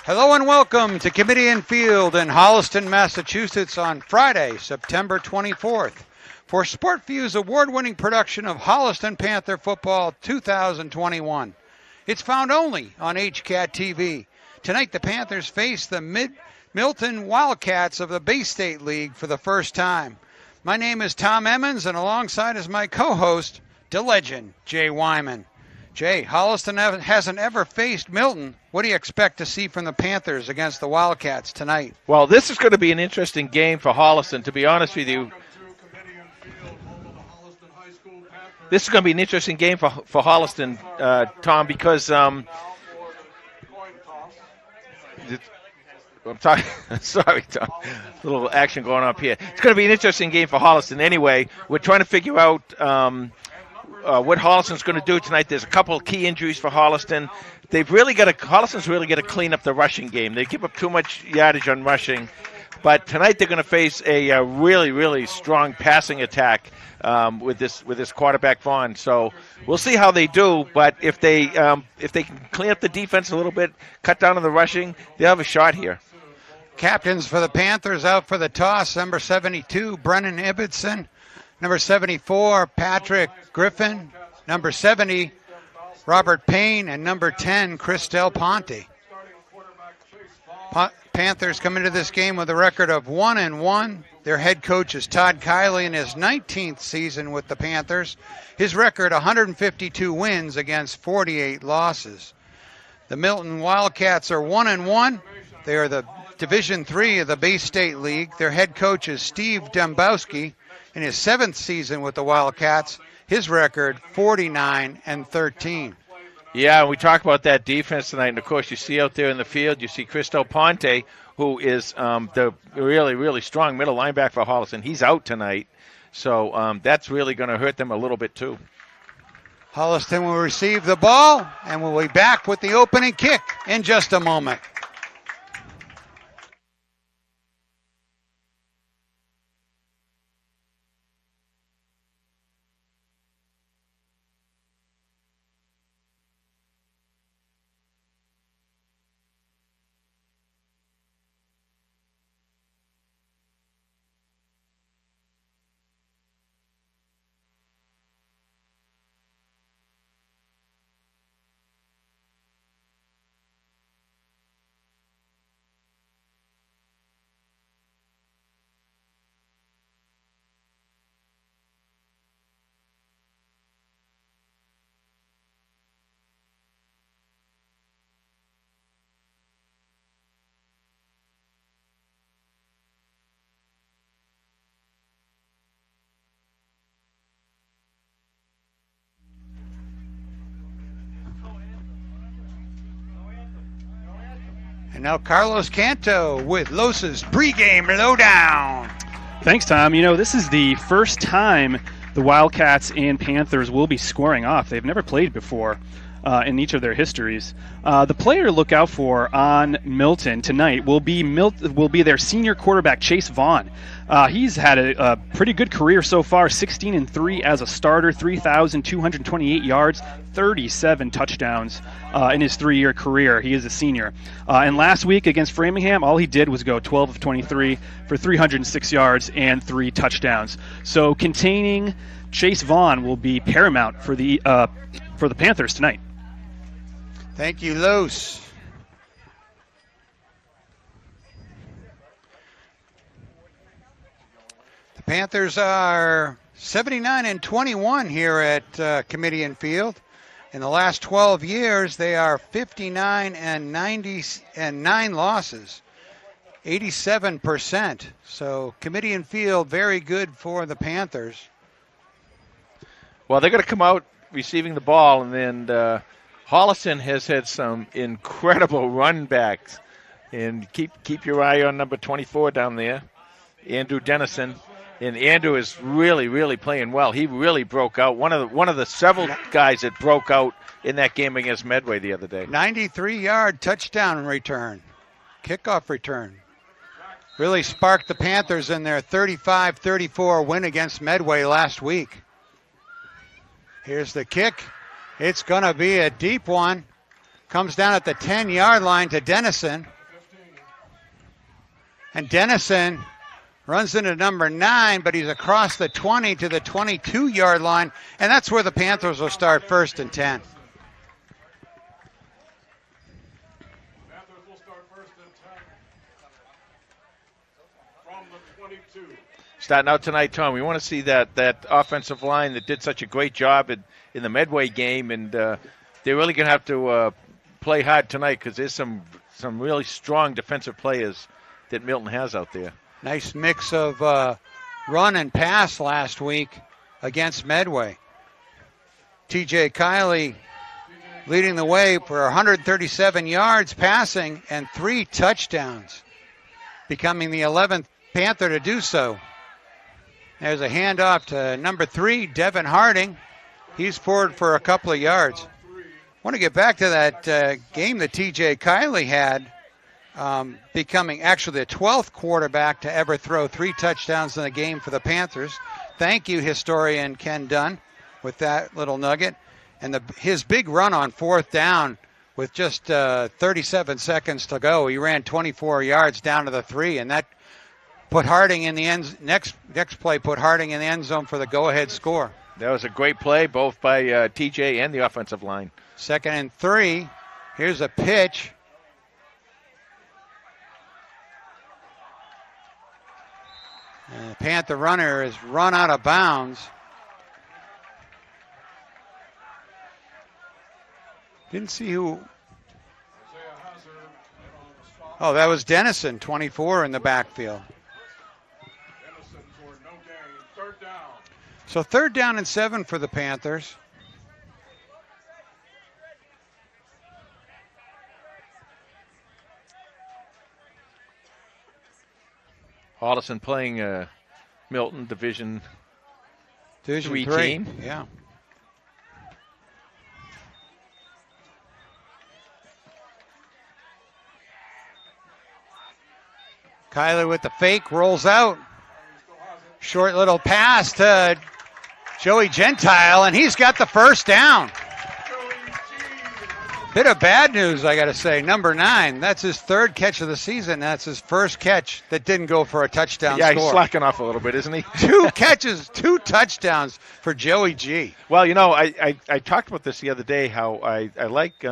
Hello and welcome to Kamitian Field in Holliston, Massachusetts on Friday, September 24th for SportView's award-winning production of Holliston Panther Football 2021. It's found only on HCAT TV. Tonight the Panthers face the Milton Wildcats of the Bay State League for the first time. My name is Tom Emmons, and alongside is my co-host, the legend, Jay Wyman. Jay, Holliston hasn't ever faced Milton. What do you expect to see from the Panthers against the Wildcats tonight? Well, this is going to be an interesting game for Holliston, to be honest with you. This is going to be an interesting game for Holliston, Tom, because I'm sorry, Tom. A little action going up here. It's going to be an interesting game for Holliston anyway. We're trying to figure out what Holliston's going to do tonight. There's a couple of key injuries for Holliston. Holliston's really got to clean up the rushing game. They give up too much yardage on rushing. But tonight they're going to face a really, really strong passing attack with this quarterback Vaughn. So we'll see how they do. But if they can clean up the defense a little bit, cut down on the rushing, they'll have a shot here. Captains for the Panthers out for the toss. Number 72, Brennan Ibbotson. Number 74, Patrick Griffin. Number 70, Robert Payne. And number 10, Chris Del Ponte. Panthers come into this game with a record of 1-1. Their head coach is Todd Kiley in his 19th season with the Panthers. His record, 152 wins against 48 losses. The Milton Wildcats are 1-1. They are the Division III of the Bay State League. Their head coach is Steve Dembowski in his 7th season with the Wildcats. His record, 49-13. Yeah, we talk about that defense tonight, and of course you see out there in the field, you see Chris Del Ponte, who is the really, really strong middle linebacker for Holliston. He's out tonight, so that's really going to hurt them a little bit too. Holliston will receive the ball, and we'll be back with the opening kick in just a moment. And now Carlos Canto with Los's pregame lowdown. Thanks, Tom. You know, this is the first time the Wildcats and Panthers will be squaring off. They've never played before in each of their histories. The player to look out for on Milton tonight will be their senior quarterback, Chase Vaughn. He's had a pretty good career so far, 16-3 as a starter, 3,228 yards, 37 touchdowns in his 3-year career. He is a senior. And last week against Framingham, all he did was go 12 of 23 for 306 yards and 3 touchdowns. So containing Chase Vaughn will be paramount for the Panthers tonight. Thank you, Los. The Panthers are 79-21 here at Kamitian Field. In the last 12 years, they are 59-90 and 9 losses, 87%. So Kamitian Field, very good for the Panthers. Well, they're going to come out receiving the ball, and then Holliston has had some incredible run backs. And keep your eye on number 24 down there, Andrew Dennison. And Andrew is really, really playing well. He really broke out. One of the several guys that broke out in that game against Medway the other day. 93-yard touchdown return, kickoff return. Really sparked the Panthers in their 35-34 win against Medway last week. Here's the kick. It's going to be a deep one. Comes down at the 10-yard line to Dennison. And Dennison runs into number 9, but he's across the 20 to the 22-yard line, and that's where the Panthers will start 1st and 10. Panthers will start 1st and 10 from the 22. Starting out tonight, Tom, we want to see that offensive line that did such a great job in the Medway game, and they're really going to have to play hard tonight because there's some really strong defensive players that Milton has out there. Nice mix of run and pass last week against Medway. TJ Kiley leading the way for 137 yards passing and 3 touchdowns, becoming the 11th Panther to do so. There's a handoff to number 3, Devin Harding. He's forward for a couple of yards. I want to get back to that game that TJ Kiley had, becoming actually the 12th quarterback to ever throw 3 touchdowns in a game for the Panthers. Thank you, historian Ken Dunn, with that little nugget. And his big run on 4th down with just 37 seconds to go, he ran 24 yards down to the 3, and that put Harding in the end. Next play put Harding in the end zone for the go-ahead score. That was a great play, both by TJ and the offensive line. 2nd and 3. Here's a pitch. And the Panther runner is run out of bounds. Didn't see who. Oh, that was Dennison, 24 in the backfield. Dennison for no gain. 3rd down. So 3rd down and 7 for the Panthers. Holliston playing Milton Division 3 team. Yeah. Kyler with the fake, rolls out. Short little pass to Joey Gentile, and he's got the 1st down. Bit of bad news, I got to say. Number 9, that's his 3rd catch of the season. That's his 1st catch that didn't go for a touchdown score. Yeah, he's slacking off a little bit, isn't he? 2 catches, 2 touchdowns for Joey G. Well, you know, I talked about this the other day, how I like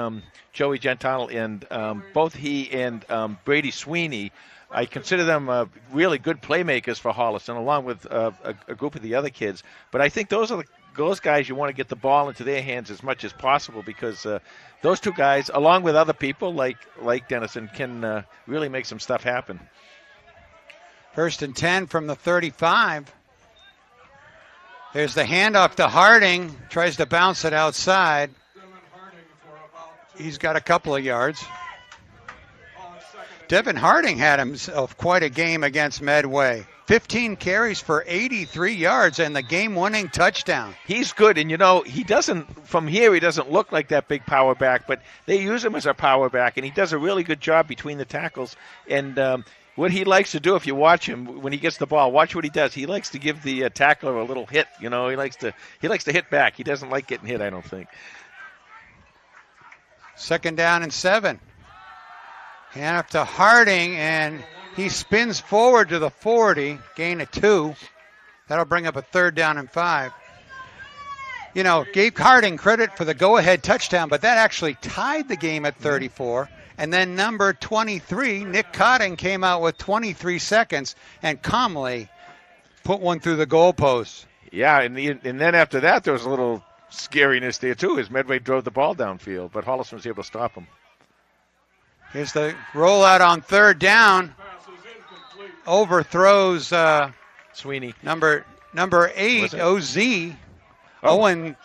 Joey Gentile, and both he and Brady Sweeney, I consider them really good playmakers for Holliston, along with a group of the other kids. But I think those guys you want to get the ball into their hands as much as possible, because those 2 guys, along with other people like Dennison, can really make some stuff happen. 1st and 10 from the 35. There's the handoff to Harding. Tries to bounce it outside. He's got a couple of yards. Devin Harding had himself quite a game against Medway. 15 carries for 83 yards and the game-winning touchdown. He's good, and you know, he doesn't look like that big power back, but they use him as a power back, and he does a really good job between the tackles. And what he likes to do, if you watch him when he gets the ball, watch what he does. He likes to give the tackler a little hit. You know, he likes to hit back. He doesn't like getting hit, I don't think. 2nd down and 7. Hand up to Harding, and he spins forward to the 40, gain of 2. That'll bring up a 3rd down and 5. You know, gave Harding credit for the go-ahead touchdown, but that actually tied the game at 34. And then number 23, Nick Cotting, came out with 23 seconds and calmly put one through the goalpost. Yeah, and then after that, there was a little scariness there, too, as Medway drove the ball downfield, but Holliston was able to stop him. Here's the rollout on 3rd down. Overthrows Sweeney. Number 8, OZ. Owen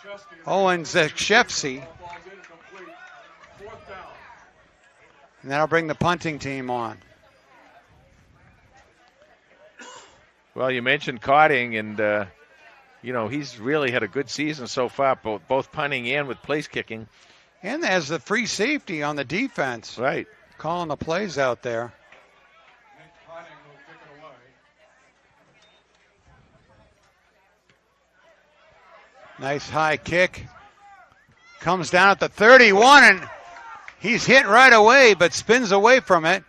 Zakshevsky. And that'll bring the punting team on. Well, you mentioned Cotting, and he's really had a good season so far, both punting and with place kicking. And as the free safety on the defense. Right. Calling the plays out there. Nice high kick. Comes down at the 31, and he's hit right away, but spins away from it.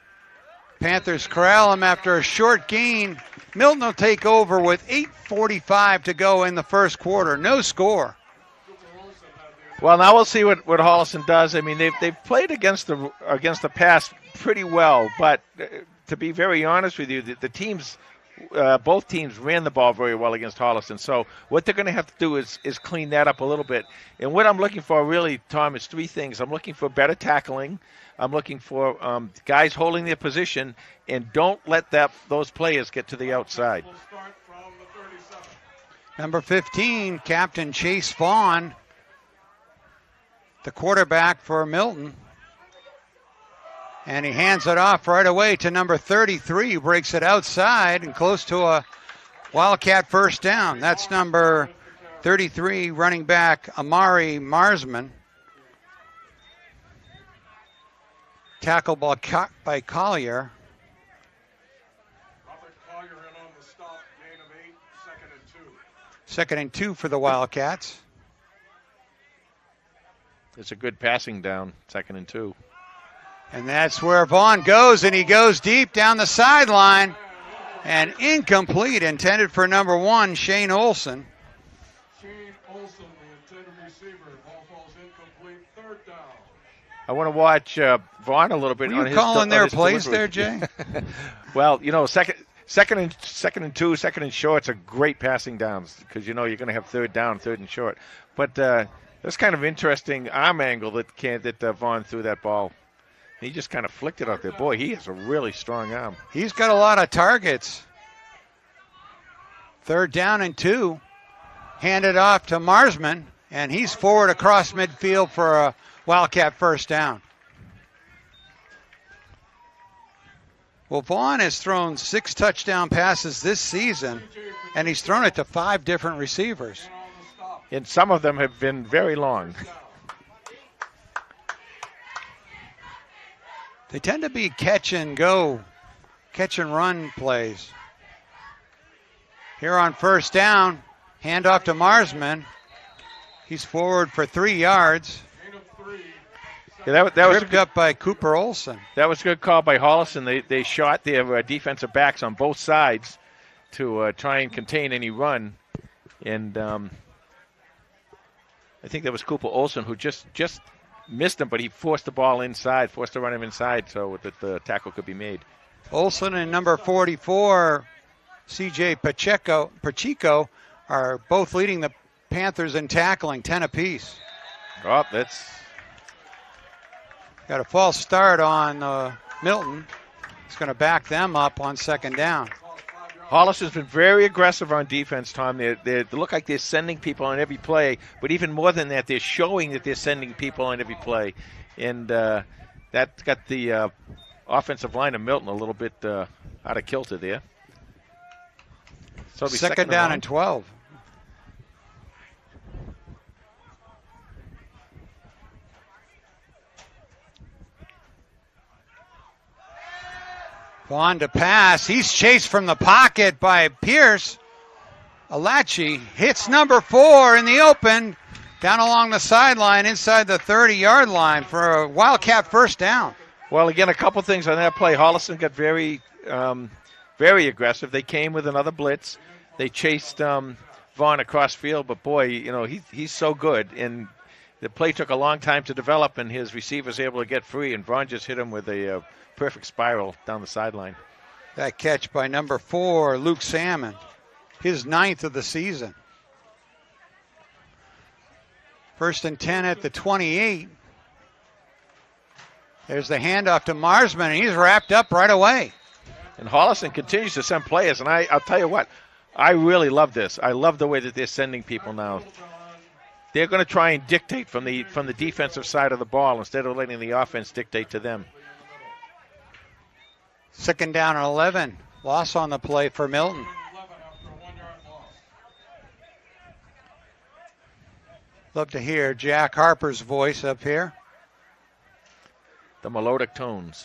Panthers corral him after a short gain. Milton will take over with 8:45 to go in the first quarter. No score. Well, now we'll see what Holliston does. I mean, they've played against the pass pretty well, but to be very honest with you, the teams, both teams ran the ball very well against Holliston. So what they're going to have to do is clean that up a little bit. And what I'm looking for really, Tom, is three things. I'm looking for better tackling. I'm looking for guys holding their position, and don't let those players get to the outside. Number 15, Captain Chase Vaughn, the quarterback for Milton. And he hands it off right away to number 33, who breaks it outside and close to a Wildcat first down. That's number 33, running back Amari Marsman. Tackled by Collier. Robert Collier in on the stop, gain of 8, 2nd and 2. 2nd and 2 for the Wildcats. It's a good passing down, 2nd and 2. And that's where Vaughn goes, and he goes deep down the sideline. And incomplete, intended for number 1, Shane Olson. Shane Olson, the intended receiver. Ball falls incomplete, 3rd down. I want to watch Vaughn a little bit. Were you calling their plays there, Jay? Well, second and 2, 2nd and short's are great passing downs because you're going to have 3rd down, 3rd and short. But that's kind of interesting arm angle that Vaughn threw that ball. He just kind of flicked it out there. Boy, he has a really strong arm. He's got a lot of targets. 3rd down and 2. Handed off to Marsman, and he's forward across midfield for a Wildcat first down. Well, Vaughn has thrown 6 touchdown passes this season, and he's thrown it to 5 different receivers. And some of them have been very long. They tend to be catch and run plays. Here on first down, handoff to Marsman. He's forward for 3 yards. Yeah, that was tripped up by Cooper Olson. That was a good call by Holliston. They shot their defensive backs on both sides to try and contain any run. And I think that was Cooper Olson who just missed him, but he forced the ball inside, forced to run him inside so that the tackle could be made. Olson and number 44, C.J. Pacheco, are both leading the Panthers in tackling, 10 apiece. Oh, that's got a false start on Milton. It's going to back them up on 2nd down. Holliston's been very aggressive on defense, Tom. They look like they're sending people on every play, but even more than that, they're showing that they're sending people on every play. And that's got the offensive line of Milton a little bit out of kilter there. So 2nd down and 12. Vaughn to pass. He's chased from the pocket by Pierce. Alachi hits number 4 in the open, down along the sideline inside the 30-yard line for a Wildcat first down. Well, again, a couple things on that play. Holliston got very aggressive. They came with another blitz. They chased Vaughn across field, but boy, he's so good. And the play took a long time to develop, and his receivers able to get free, and Vaughn just hit him with a perfect spiral down the sideline. That catch by number 4, Luke Salmon, his 9th of the season. 1st and 10 at the 28. There's the handoff to Marsman, and he's wrapped up right away. And Holliston continues to send players, and I'll tell you what, I really love this. I love the way that they're sending people now. They're going to try and dictate from the defensive side of the ball instead of letting the offense dictate to them. 2nd down and 11. Loss on the play for Milton. Love to hear Jack Harper's voice up here. The melodic tones.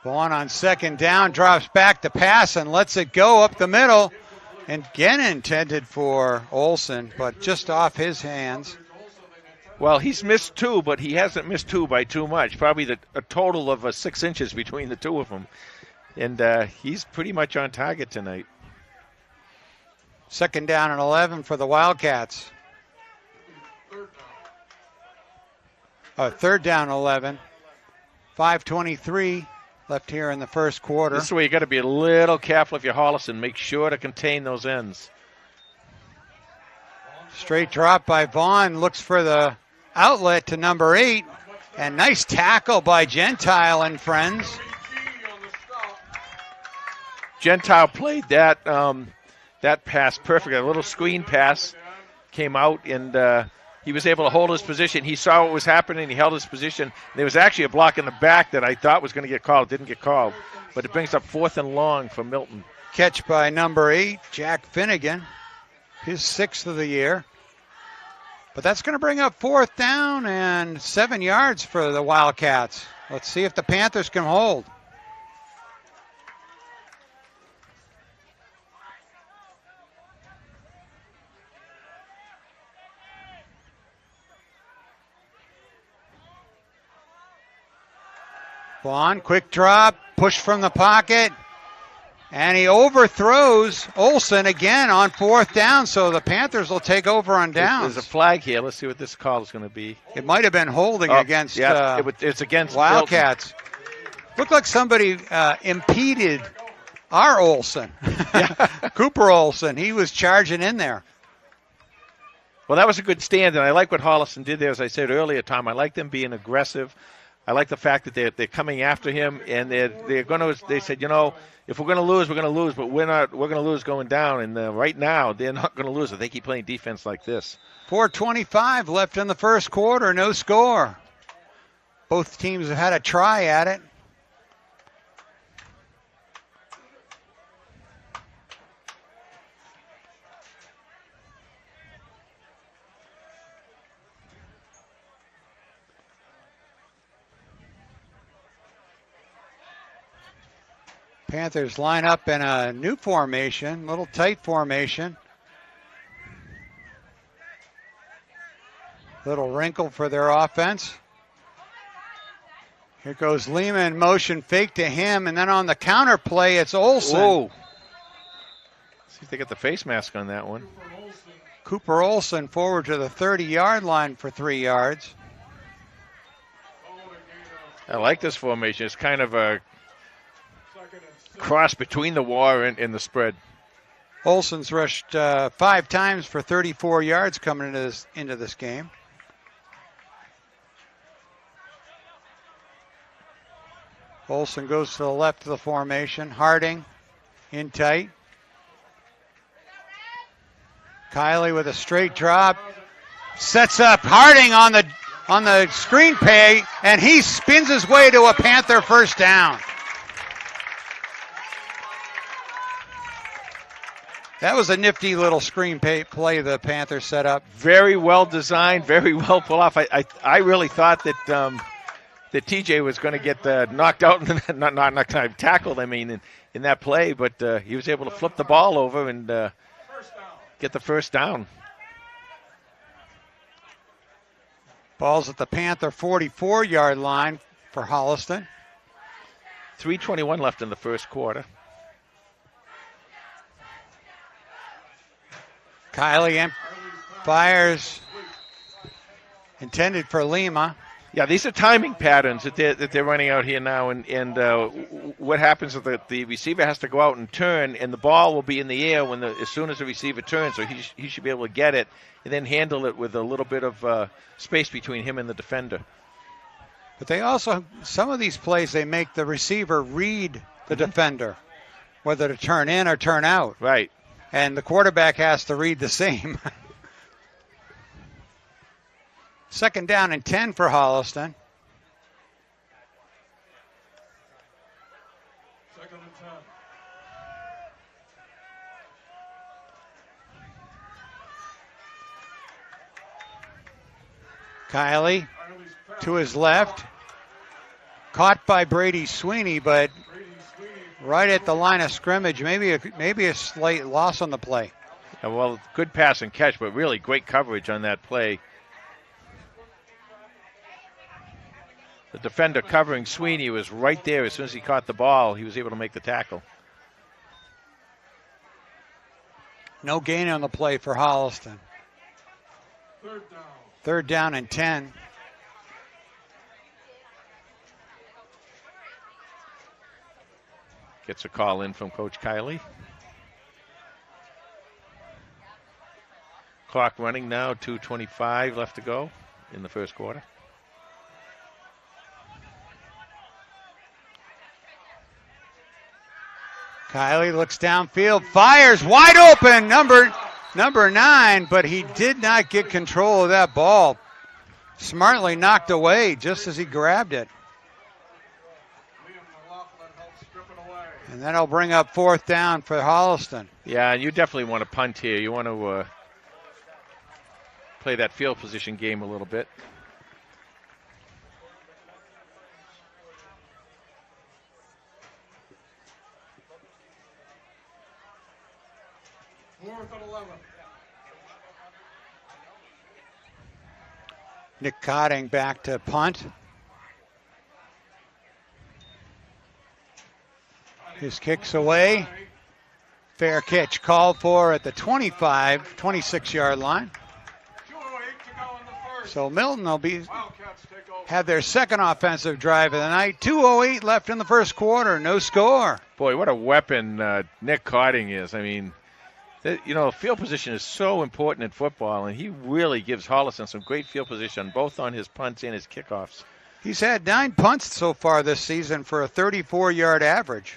Vaughn on 2nd down, drops back to pass and lets it go up the middle. And again intended for Olson, but just off his hands. Well, he's missed 2, but he hasn't missed 2 by too much. Probably a total of 6 inches between the 2 of them. And he's pretty much on target tonight. 2nd down and 11 for the Wildcats. 3rd down 11. 5:23 left here in the first quarter. This is where you got to be a little careful if you're Holliston. Make sure to contain those ends. Straight drop by Vaughn. Looks for the outlet to number 8. And nice tackle by Gentile and friends. Gentile played that pass perfectly. A little screen pass came out, and he was able to hold his position. He saw what was happening. He held his position. There was actually a block in the back that I thought was going to get called. It didn't get called. But it brings up 4th and long for Milton. Catch by number 8, Jack Finnegan. His 6th of the year. But that's going to bring up 4th down and 7 yards for the Wildcats. Let's see if the Panthers can hold. Vaughn, quick drop, push from the pocket, and he overthrows Olsen again on 4th down, so the Panthers will take over on downs. There's a flag here. Let's see what this call is going to be. It might have been holding against it's against Wildcats. Looked like somebody impeded our Olsen, Cooper Olsen. He was charging in there. Well, that was a good stand, and I like what Holliston did there. As I said earlier, Tom, I like them being aggressive. I like the fact that they're coming after him, and they're going to. They said, if we're going to lose, we're going to lose, but we're not. We're going to lose going down. And right now, they're not going to lose if they keep playing defense like this. 4:25 left in the first quarter, no score. Both teams have had a try at it. Panthers line up in a new formation, little tight formation. Little wrinkle for their offense. Here goes Lehman, motion fake to him, and then on the counter play, it's Olsen. Whoa. See if they get the face mask on that one. Cooper Olsen forward to the 30-yard line for 3 yards. I like this formation. It's kind of a cross between the war and the spread. Olsen's rushed 5 times for 34 yards coming into this game. Olsen goes to the left of the formation. Harding in tight. Kiley with a straight drop. Sets up Harding on the screen pay, and he spins his way to a Panther first down. That was a nifty little screen play the Panthers set up. Very well designed, very well pulled off. I really thought that that TJ was going to get knocked out, not tackled, in that play, but he was able to flip the ball over and get the first down. Ball's at the Panther 44-yard line for Holliston. 3:21 left in the first quarter. Kiley fires, intended for Lima. Yeah, these are timing patterns that they're running out here now, and what happens is that the receiver has to go out and turn, and the ball will be in the air as soon as the receiver turns, so he should be able to get it and then handle it with a little bit of space between him and the defender. But they also, some of these plays, they make the receiver read the defender, whether to turn in or turn out. Right. And the quarterback has to read the same. 2nd down and 10 for Holliston. 2nd and 10. Kiley to his left. Caught by Brady Sweeney, but right at the line of scrimmage. Maybe a slight loss on the play. Well, good pass and catch, but really great coverage on that play. The defender covering Sweeney was right there. As soon as he caught the ball, he was able to make the tackle. No gain on the play for Holliston. Third down. Third down and 10. Gets a call in from Coach Kiley. Clock running now, 2:25 left to go in the first quarter. Kiley looks downfield, fires wide open, number 9, but he did not get control of that ball. Smartly knocked away just as he grabbed it. And that'll bring up fourth down for Holliston. Yeah, and you definitely want to punt here. You want to play that field position game a little bit. Fourth and 11. Nick Cotting back to punt. His kicks away. Fair catch called for at the 26-yard line. 2:08 to go in the first. So Milton will Wildcats take over. have their second offensive drive of the night. 2:08 left in the first quarter, no score. Boy, what a weapon Nick Cotting is. I mean, field position is so important in football, and he really gives Holliston some great field position, both on his punts and his kickoffs. He's had 9 punts so far this season for a 34-yard average.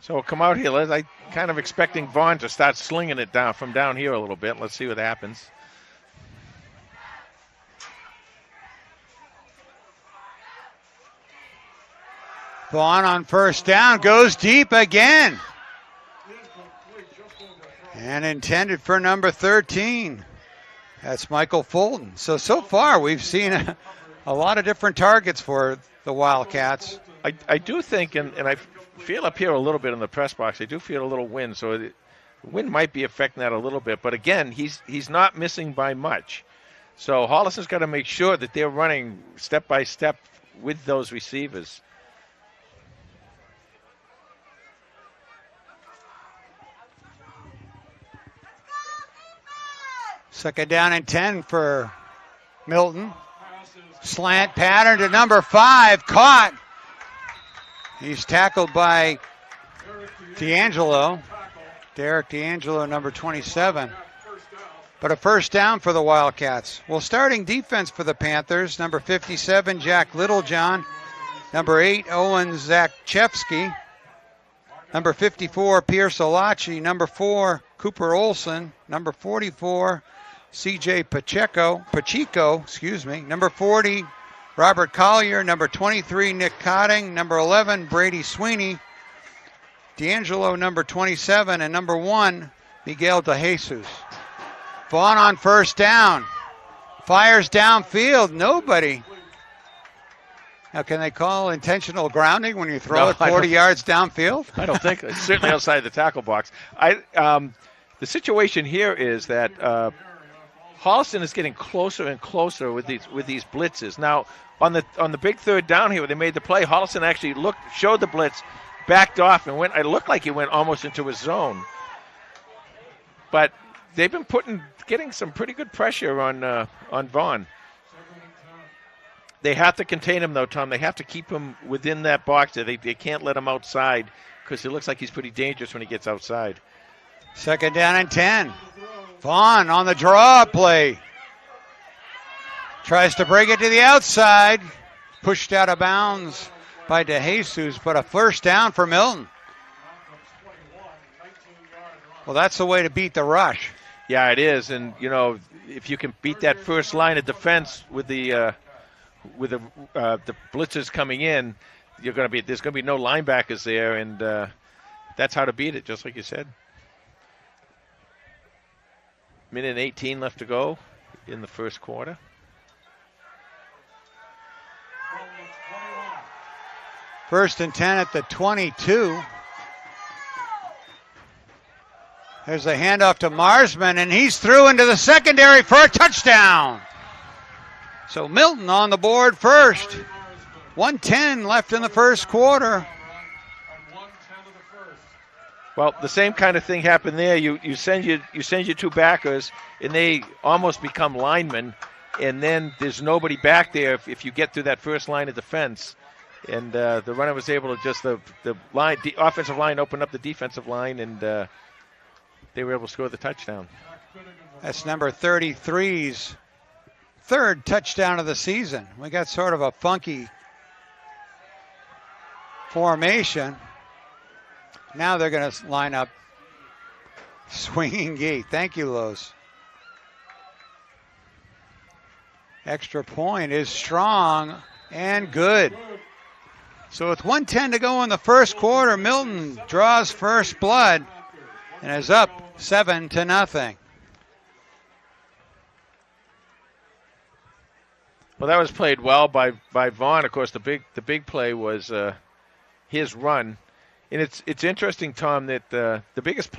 So we'll come out here. I'm kind of expecting Vaughn to start slinging it down from down here a little bit. Let's see what happens. Vaughn on first down, goes deep again. And intended for number 13. That's Michael Fulton. So far we've seen a lot of different targets for the Wildcats. I do think, and I feel up here a little bit in the press box, I do feel a little wind, so the wind might be affecting that a little bit. But again, he's not missing by much. So Holliston's got to make sure that they're running step by step with those receivers. Second down and 10 for Milton. Slant pattern to number 5, caught. He's tackled by D'Angelo. Derek D'Angelo, number 27. But a first down for the Wildcats. Well, starting defense for the Panthers, number 57, Jack Littlejohn. Number 8, Owen Zakchevsky. Number 54, Pierce Olachi. Number 4, Cooper Olson. Number 44, C.J. Pacheco. Number 40, Robert Collier. Number 23, Nick Cotting. Number 11, Brady Sweeney. D'Angelo, number 27. And number 1, Miguel De Jesus. Vaughn on first down. Fires downfield. Nobody. Now, can they call intentional grounding when you throw it 40 yards downfield? I don't think. It's certainly outside the tackle box. The situation here is that Holliston is getting closer and closer with these blitzes. Now, on the big third down here where they made the play, Holliston actually showed the blitz, backed off, and it looked like he went almost into his zone. But they've been getting some pretty good pressure on Vaughn. They have to contain him, though, Tom. They have to keep him within that box. They can't let him outside because it looks like he's pretty dangerous when he gets outside. Second down and 10. Vaughn on the draw play. Tries to break it to the outside. Pushed out of bounds by De Jesus, but a first down for Milton. Well, that's the way to beat the rush. Yeah, it is. And, if you can beat that first line of defense with the blitzers coming in, there's going to be no linebackers there, and that's how to beat it, just like you said. Minute and 18 left to go in the first quarter. First and 10 at the 22. There's a handoff to Marsman, and he's through into the secondary for a touchdown. So Milton on the board first. 1:10 left in the first quarter. Well, the same kind of thing happened there. You send your two backers, and they almost become linemen, and then there's nobody back there if you get through that first line of defense. And the runner was able to just the offensive line opened up the defensive line, and they were able to score the touchdown. That's number 33's third touchdown of the season. We got sort of a funky formation. Now they're going to line up swinging gate. Thank you, Lowe's. Extra point is strong and good. So with 1:10 to go in the first quarter, Milton draws first blood and is up 7-0. Well, that was played well by Vaughn. Of course, the big play was his run. And it's interesting, Tom, that the biggest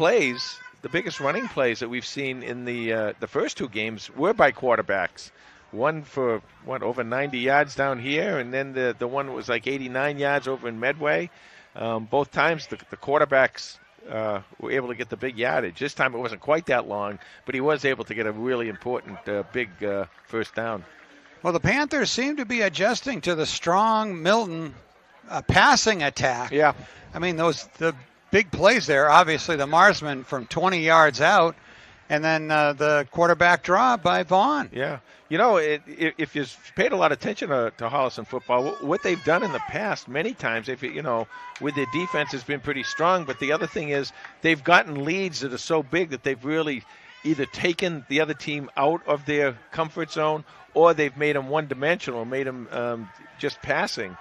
running plays that we've seen in the first two games were by quarterbacks. One for over 90 yards down here, and then the one was like 89 yards over in Medway. Both times the quarterbacks were able to get the big yardage. This time it wasn't quite that long, but he was able to get a really important big first down. Well, the Panthers seem to be adjusting to the strong Milton passing attack. Yeah. I mean, the big plays there, obviously the Marsman from 20 yards out, and then the quarterback draw by Vaughn. Yeah. You know, if you've paid a lot of attention to Holliston football, what they've done in the past many times, with their defense has been pretty strong, but the other thing is they've gotten leads that are so big that they've really either taken the other team out of their comfort zone or they've made them one-dimensional, made them just passing.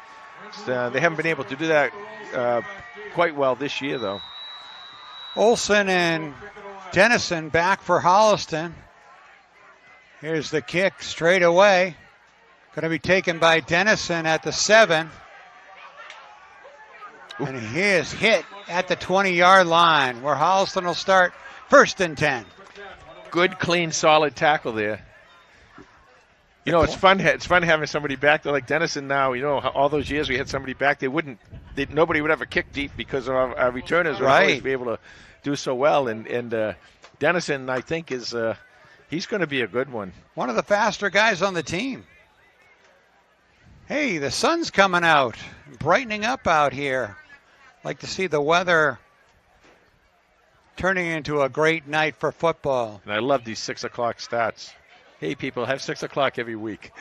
So, they haven't been able to do that quite well this year, though. Olson and Dennison back for Holliston. Here's the kick straight away. Going to be taken by Dennison at the 7. And he is hit at the 20-yard line, where Holliston will start 1st and 10. Good, clean, solid tackle there. You know, it's fun having somebody back there like Dennison now. You know, all those years we had somebody back, nobody would ever kick deep because our returners would always be able to do so well. And Dennison, I think, is he's going to be a good one. One of the faster guys on the team. Hey, the sun's coming out, brightening up out here. Like to see the weather turning into a great night for football. And I love these 6 o'clock stats. Hey, people, have 6 o'clock every week.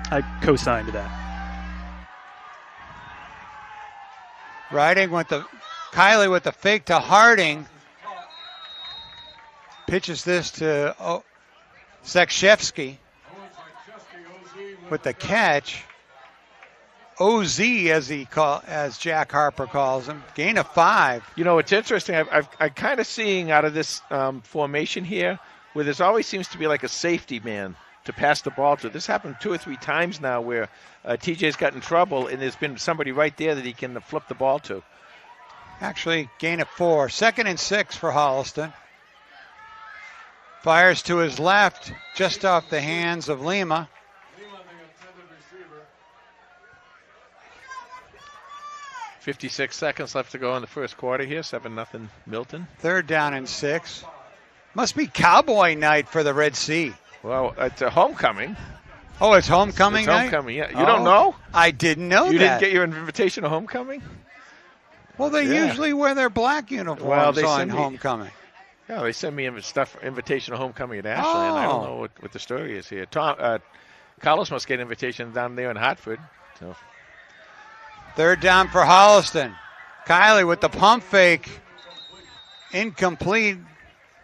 I co-signed to that. Riding with Kiley with the fake to Harding. Pitches this to Zakshevsky with the catch. OZ as Jack Harper calls him. Gain of 5. You know, it's interesting. I'm kind of seeing out of this formation here where there's always seems to be like a safety man to pass the ball to. This happened 2 or 3 times now where TJ's got in trouble and there's been somebody right there that he can flip the ball to. Actually, gain of 4. 2nd and 6 for Holliston. Fires to his left, just off the hands of Lima. 56 seconds left to go in the first quarter here. 7-0 Milton. 3rd down and 6. Must be Cowboy night for the Red Sea. Well, it's a homecoming. Oh, it's homecoming It's night? homecoming, yeah. You don't know? I didn't know You that. didn't get your invitation to homecoming? Well, they usually wear their black uniforms on homecoming. Yeah, they send me invitation to homecoming at Ashland. I don't know what the story is here. Carlos must get an invitation down there in Hartford. So. 3rd down for Holliston. Kiley with the pump fake. Incomplete.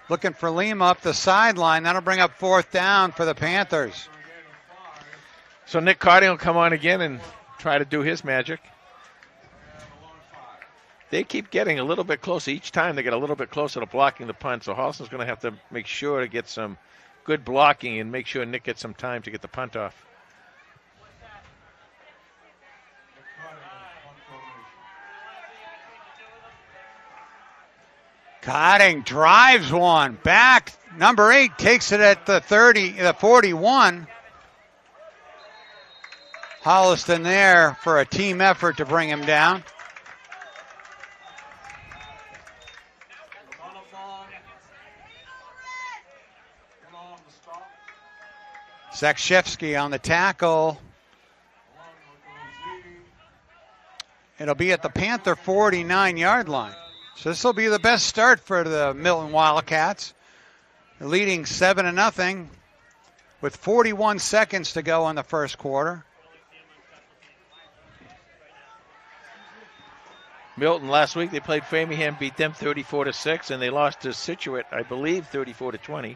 Looking for Lima up the sideline. That'll bring up 4th down for the Panthers. So Nick Cardi will come on again and try to do his magic. They keep getting a little bit closer. Each time they get a little bit closer to blocking the punt. So Holliston's going to have to make sure to get some good blocking and make sure Nick gets some time to get the punt off. Cotting drives one. Back. Number 8 takes it at the 41. Holliston there for a team effort to bring him down. Zakshevsky on the tackle. It'll be at the Panther 49-yard line. So this will be the best start for the Milton Wildcats. They're leading 7-0 with 41 seconds to go in the first quarter. Milton last week they played Framingham, beat them 34-6, and they lost to Situate, I believe, 34-20.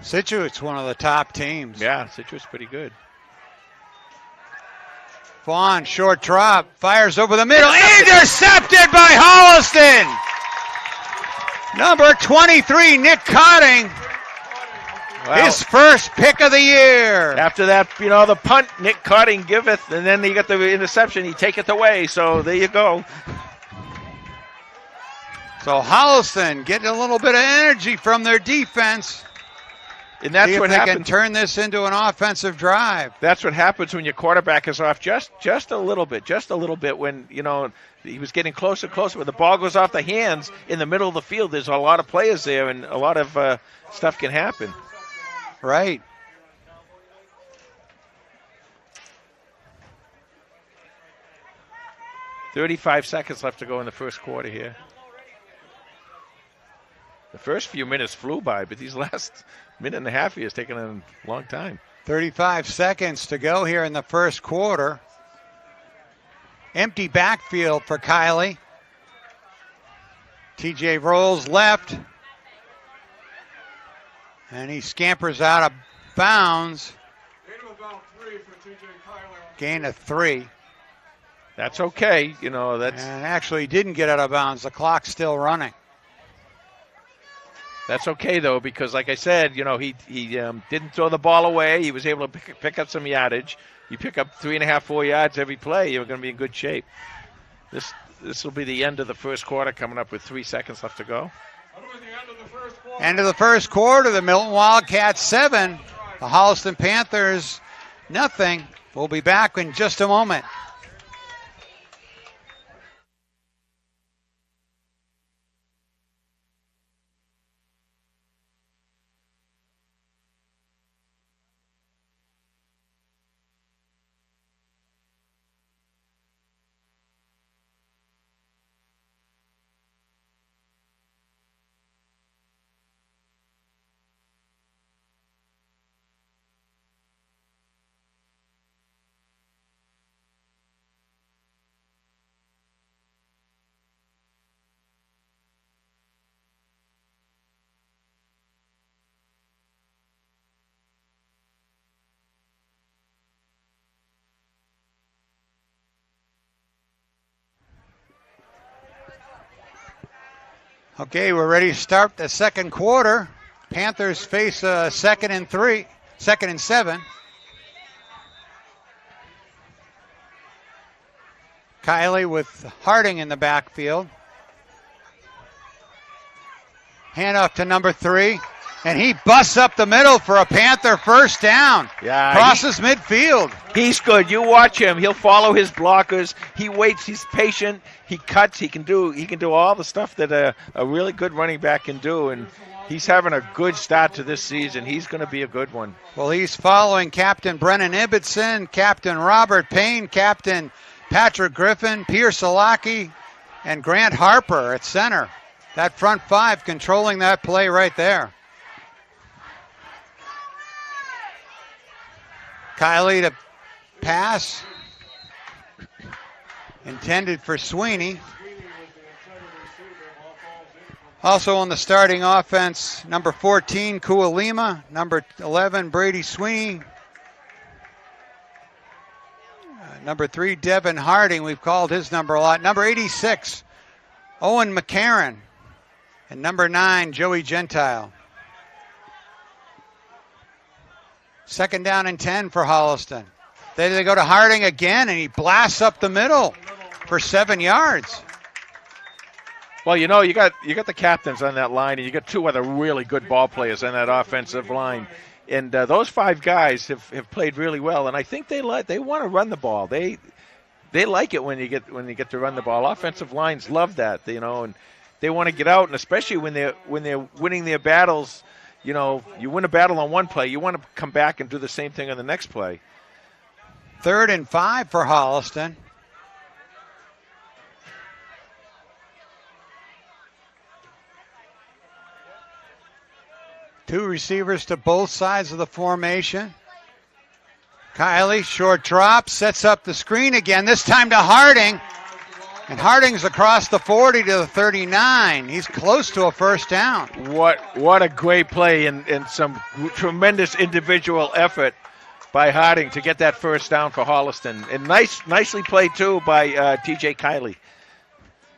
Situate's one of the top teams. Yeah, Situate's pretty good. Vaughn, short drop, fires over the middle, intercepted by Holliston. Number 23, Nick Cotting, his first pick of the year. After that, the punt, Nick Cotting giveth, and then you got the interception, he taketh away, so there you go. So Holliston getting a little bit of energy from their defense. And that's see what if they happens. can turn this into an offensive drive. That's what happens when your quarterback is off just a little bit when, he was getting closer. When the ball goes off the hands in the middle of the field, there's a lot of players there and a lot of stuff can happen. Right. "35 seconds left to go in the first quarter here. The first few minutes flew by, but these last minute and a half here has taken a long time. 35 seconds to go here in the first quarter. Empty backfield for Kiley. TJ rolls left. And he scampers out of bounds. Gain of 3. That's okay. That's. And actually didn't get out of bounds. The clock's still running. That's okay, though, because like I said, he didn't throw the ball away. He was able to pick up some yardage. You pick up 3.5, 4 yards every play, you're going to be in good shape. This will be the end of the first quarter, coming up with 3 seconds left to go. End of the first quarter, the Milton Wildcats 7, the Holliston Panthers nothing. We'll be back in just a moment. Okay, we're ready to start the second quarter. Panthers face a 2nd and 7. Kiley with Harding in the backfield. Handoff to number 3. And he busts up the middle for a Panther first down. Yeah, crosses midfield. He's good. You watch him. He'll follow his blockers. He waits. He's patient. He cuts. He can do all the stuff that a really good running back can do. And he's having a good start to this season. He's going to be a good one. Well, he's following Captain Brennan Ibbotson, Captain Robert Payne, Captain Patrick Griffin, Pierce Alaki, and Grant Harper at center. That front 5 controlling that play right there. Kiley to pass. Intended for Sweeney. Also on the starting offense, number 14, Kualima. Number 11, Brady Sweeney. Number 3, Devin Harding. We've called his number a lot. Number 86, Owen McCarron. And number 9, Joey Gentile. 2nd down and 10 for Holliston. Then they go to Harding again, and he blasts up the middle for 7 yards. Well, you know, you got the captains on that line, and you got two other really good ball players on that offensive line, and those 5 guys have played really well. And I think they want to run the ball. They like it when you get to run the ball. Offensive lines love that, you know, and they want to get out, and especially when they're winning their battles. You know, you win a battle on one play, you want to come back and do the same thing on the next play. 3rd and 5 for Holliston. Two receivers to both sides of the formation. Kiley, short drop, sets up the screen again, this time to Harding. And Harding's across the 40 to the 39. He's close to a first down. What a great play and some tremendous individual effort by Harding to get that first down for Holliston. And nicely played, too, by T.J. Kiley.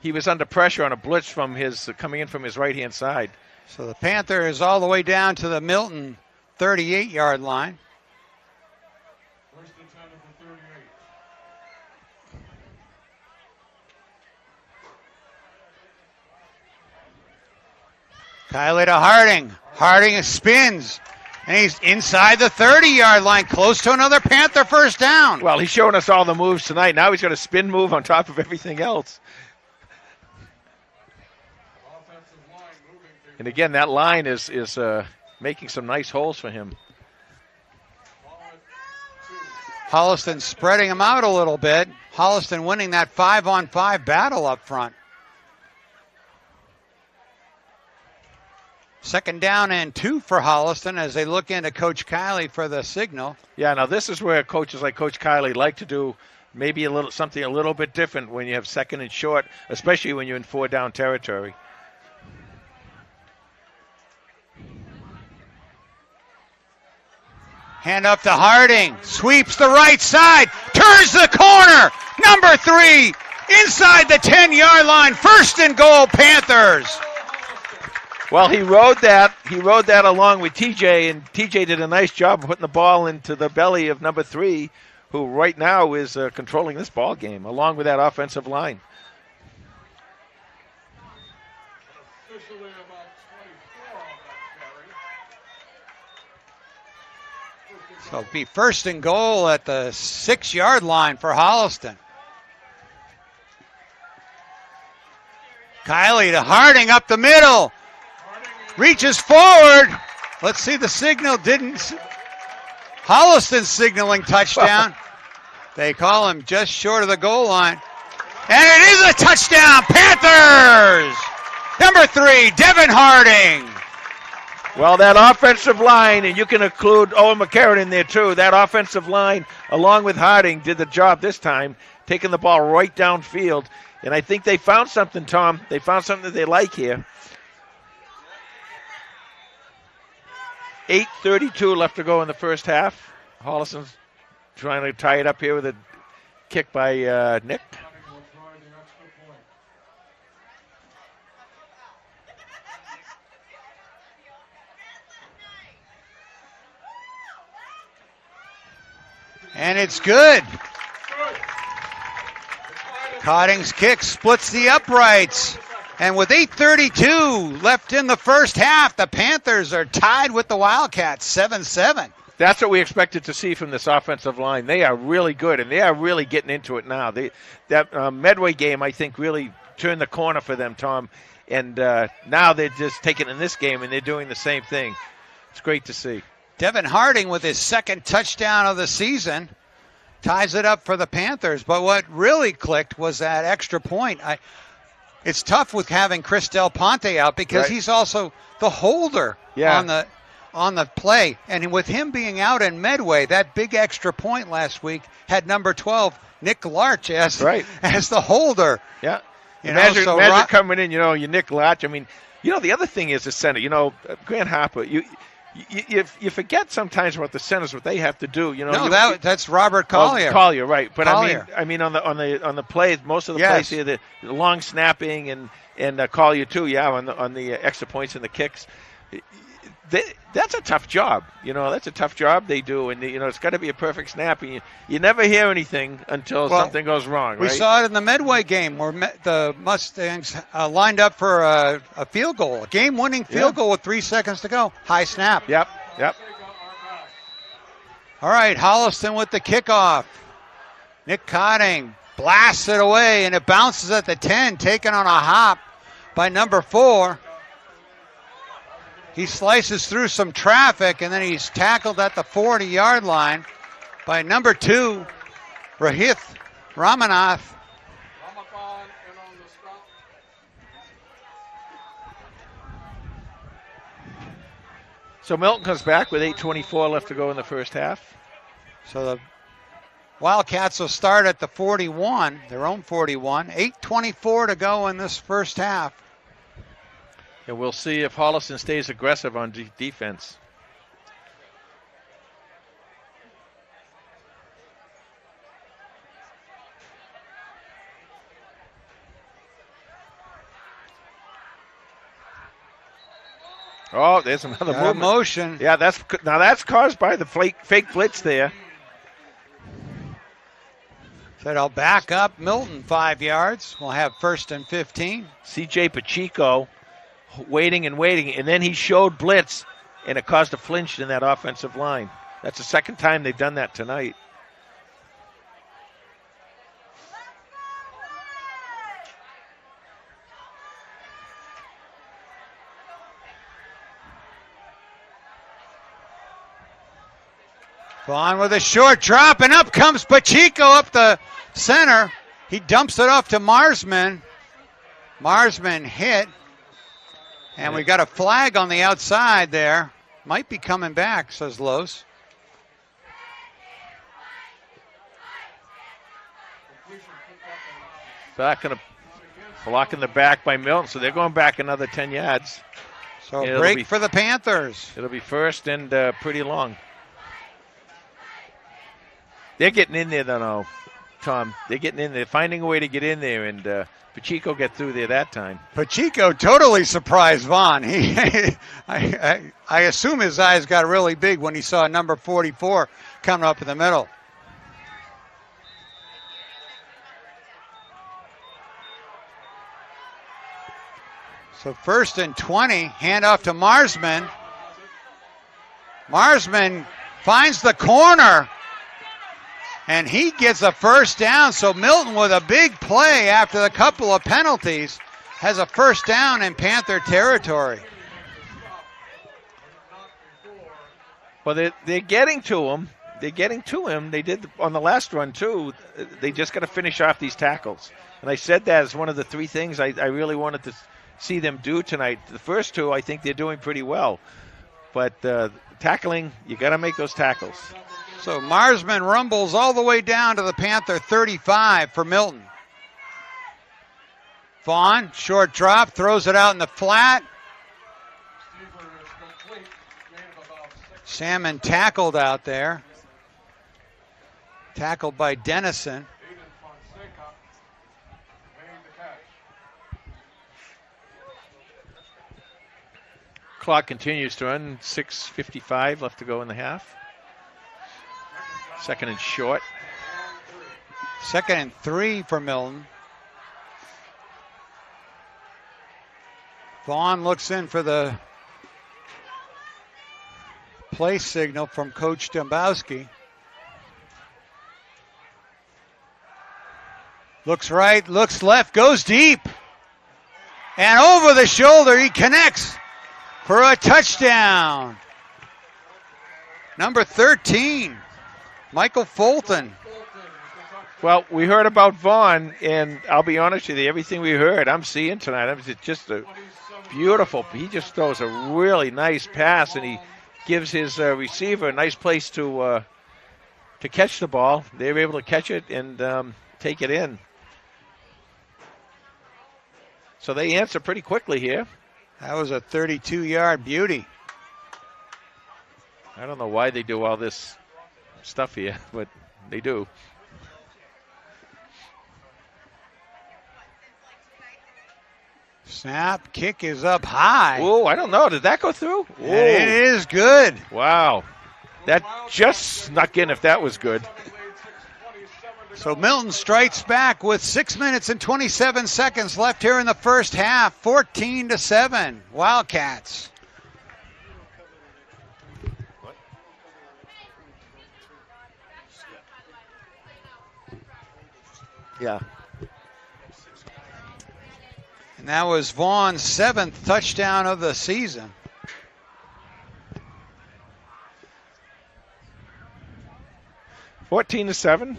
He was under pressure on a blitz coming in from his right-hand side. So the Panther is all the way down to the Milton 38-yard line. First and 10 at the 38. Kiley to Harding. Harding spins. And he's inside the 30-yard line, close to another Panther first down. Well, he's showing us all the moves tonight. Now he's got a spin move on top of everything else. And again, that line is making some nice holes for him. Holliston spreading him out a little bit. Holliston winning that 5-on-5 battle up front. 2nd down and 2 for Holliston as they look into Coach Kiley for the signal. Yeah, now this is where coaches like Coach Kiley like to do maybe something a little bit different when you have 2nd and short, especially when you're in 4-down territory. Hand up to Harding, sweeps the right side, turns the corner, number 3, inside the 10-yard line, 1st and goal, Panthers. Well, he rode that along with TJ, and TJ did a nice job of putting the ball into the belly of number 3, who right now is controlling this ball game, along with that offensive line. Officially about 24 on that carry. So it'll be 1st and goal at the 6-yard line for Holliston. Kiley to Harding up the middle. Reaches forward. Let's see the signal. Holliston signaling touchdown. They call him just short of the goal line. And it is a touchdown. Panthers. Number 3, Devin Harding. Well, that offensive line, and you can include Owen McCarron in there too, that offensive line, along with Harding, did the job this time, taking the ball right downfield. And I think they found something, Tom. They found something that they like here. 8:32 left to go in the first half. Holliston's trying to tie it up here with a kick by Nick. And it's good. Cotting's kick splits the uprights. And with 8:32 left in the first half, the Panthers are tied with the Wildcats, 7-7. That's what we expected to see from this offensive line. They are really good, and they are really getting into it now. That Medway game, I think, really turned the corner for them, Tom. And now they're just taking in this game, and they're doing the same thing. It's great to see. Devin Harding with his 2nd touchdown of the season ties it up for the Panthers. But what really clicked was that extra point. It's tough with having Chris Del Ponte out because right. He's also the holder on the play. And with him being out in Medway, that big extra point last week had number 12, Nick Larch, as the holder. Yeah. Imagine coming in, you're Nick Larch. I mean, the other thing is the center. Grant Harper, you forget sometimes about the centers, what they have to do. That's Robert Collier. Collier, right? But Collier. I mean, on the plays, most of the plays here, the long snapping and Collier too. Yeah, on the extra points and the kicks, that's a tough job. That's a tough job they do, and it's got to be a perfect snap. And you never hear anything until something goes wrong. We saw it in the Midway game where the Mustangs lined up for a field goal, a game-winning field goal with 3 seconds to go. High snap. Yep. All right, Holliston with the kickoff. Nick Cotting blasts it away, and it bounces at the 10, taken on a hop by number 4. He slices through some traffic, and then he's tackled at the 40-yard line by number 2, Rahith Ramanath. So Milton comes back with 8:24 left to go in the first half. So the Wildcats will start at the 41, their own 41. 8:24 to go in this first half. And we'll see if Holliston stays aggressive on defense. Oh, there's another movement. Motion. Yeah, that's caused by the fake blitz there. Said I'll back up Milton 5 yards. We'll have 1st and 15. C.J. Pacheco waiting, and then he showed blitz, and it caused a flinch in that offensive line. That's the second time they've done that tonight. Vaughn with a short drop, and up comes Pacheco up the center. He dumps it off to Marsman. Marsman hit, and we got a flag on the outside there. Might be coming back, says Los. Blocking the back by Milton, so they're going back another 10 yards. So a break for the Panthers. It'll be first and pretty long. They're getting in there, though, Tom. They're getting in there, finding a way to get in there, and Pacheco get through there that time. Pacheco totally surprised Vaughn. I assume his eyes got really big when he saw number 44 coming up in the middle. So 1st and 20, handoff to Marsman. Marsman finds the corner, and he gets a first down. So Milton, with a big play after the couple of penalties, has a first down in Panther territory. Well, they're getting to him. They're getting to him. They did on the last run, too. They just got to finish off these tackles. And I said that as one of the 3 things I really wanted to see them do tonight. The first 2, I think they're doing pretty well. But tackling, you got to make those tackles. So Marsman rumbles all the way down to the Panther 35 for Milton. Vaughn, short drop, throws it out in the flat. Salmon tackled out there. Tackled by Dennison. Clock continues to run. 6:55 left to go in the half. 2nd and short. 2nd and 3 for Milton. Vaughn looks in for the play signal from Coach Dombowski. Looks right, looks left, goes deep. And over the shoulder, he connects for a touchdown. Number 13. Michael Fulton. Well, we heard about Vaughn, and I'll be honest with you, everything we heard, I'm seeing tonight. It's just a beautiful. He just throws a really nice pass, and he gives his receiver a nice place to catch the ball. They were able to catch it and take it in. So they answer pretty quickly here. That was a 32-yard beauty. I don't know why they do all this stuff here, but they do. Snap, kick is up high. Oh, I don't know. Did that go through? And it is good. Wow. That just snuck in if that was good. So Milton strikes back with 6 minutes and 27 seconds left here in the first half. 14-7, Wildcats. Yeah. And that was Vaughn's 7th touchdown of the season. 14-7.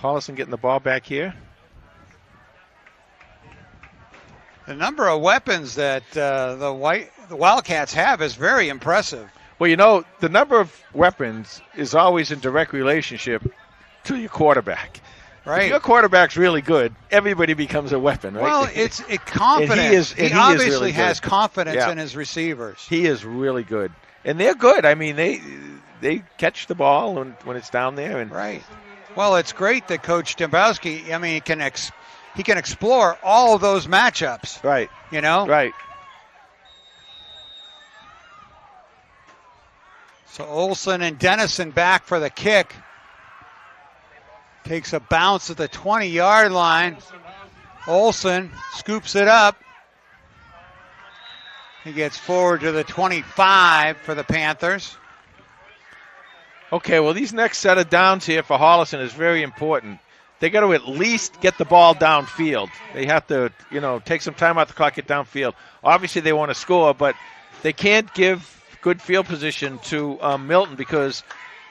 Holliston getting the ball back here. The number of weapons that the Wildcats have is very impressive. Well, you know, the number of weapons is always in direct relationship to your quarterback. Right. If your quarterback's really good, everybody becomes a weapon, right? Well, it's confidence. And he obviously really has good. confidence Yeah. in his receivers. He is really good. And they're good. I mean, they catch the ball when it's down there. And Right. Well, it's great that Coach Dombrowski, I mean, he can explore all of those matchups. Right. You know? Right. So Olson and Dennison back for the kick. Takes a bounce at the 20-yard line. Olson scoops it up. He gets forward to the 25 for the Panthers. Okay, well, these next set of downs here for Holliston is very important. They got to at least get the ball downfield. They have to, take some time out the clock, get downfield. Obviously, they want to score, but they can't give good field position to Milton because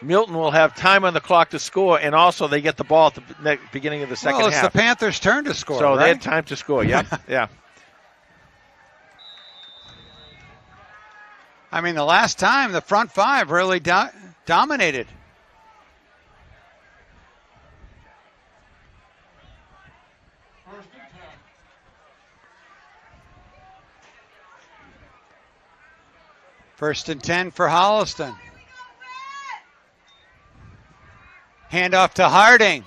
Milton will have time on the clock to score, and also they get the ball at the beginning of the second well, it's half. the Panthers' turn to score, so right? they had time to score, yeah, yeah. I mean, the last time the front five really dominated. First and 10 for Holliston. Handoff to Harding.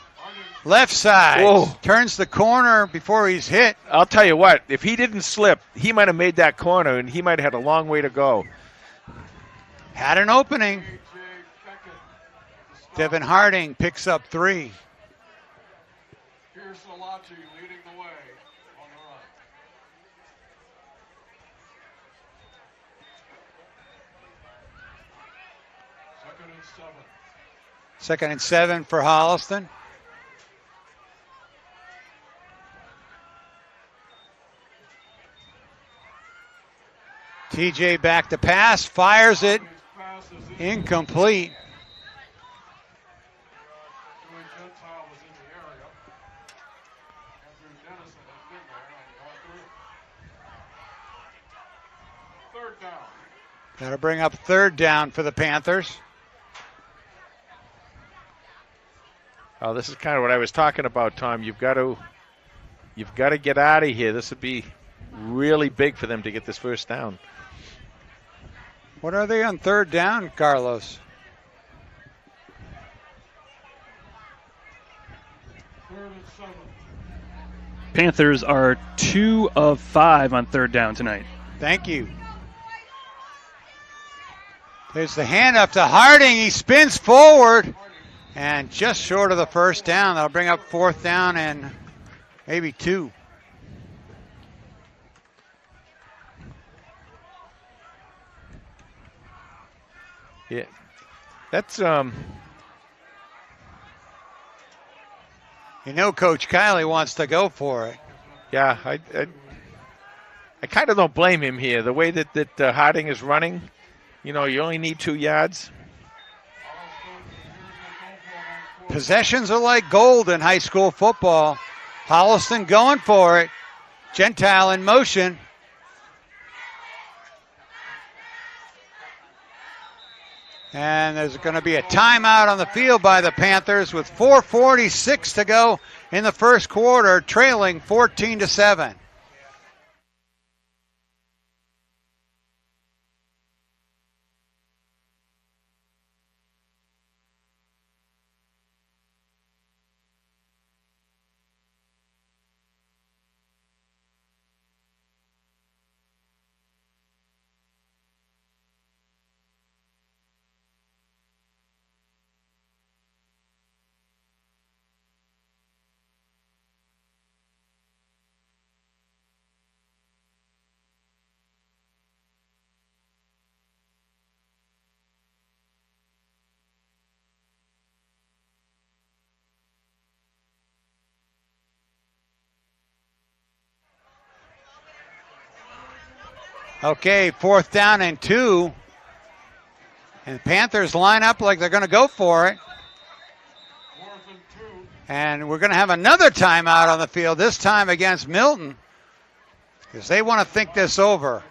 Left side. Whoa. Turns the corner before he's hit. I'll tell you what, if he didn't slip, he might have made that corner, and he might have had a long way to go. Had an opening. Devin Harding picks up 3. Here's Salati leading the way on the run. Second and 7 for Holliston. TJ back to pass, fires it, incomplete. That'll bring up third down for the Panthers. Oh, this is kind of what I was talking about, Tom. You've got to get out of here. This would be really big for them to get this first down. What are they on third down, Carlos? Panthers are 2 of 5 on third down tonight. Thank you. There's the hand up to Harding. He spins forward and just short of the first down. That'll bring up fourth down and maybe 2. Yeah, that's Coach Kiley wants to go for it. Yeah, I kind of don't blame him here. The way that Harding is running, you only need 2 yards. Possessions are like gold in high school football. Holliston going for it. Gentile in motion. And there's going to be a timeout on the field by the Panthers with 4:46 to go in the first quarter, trailing 14-7. Okay, 4th down and 2. And the Panthers line up like they're going to go for it. 4th and 2. And we're going to have another timeout on the field, this time against Milton, because they want to think this over.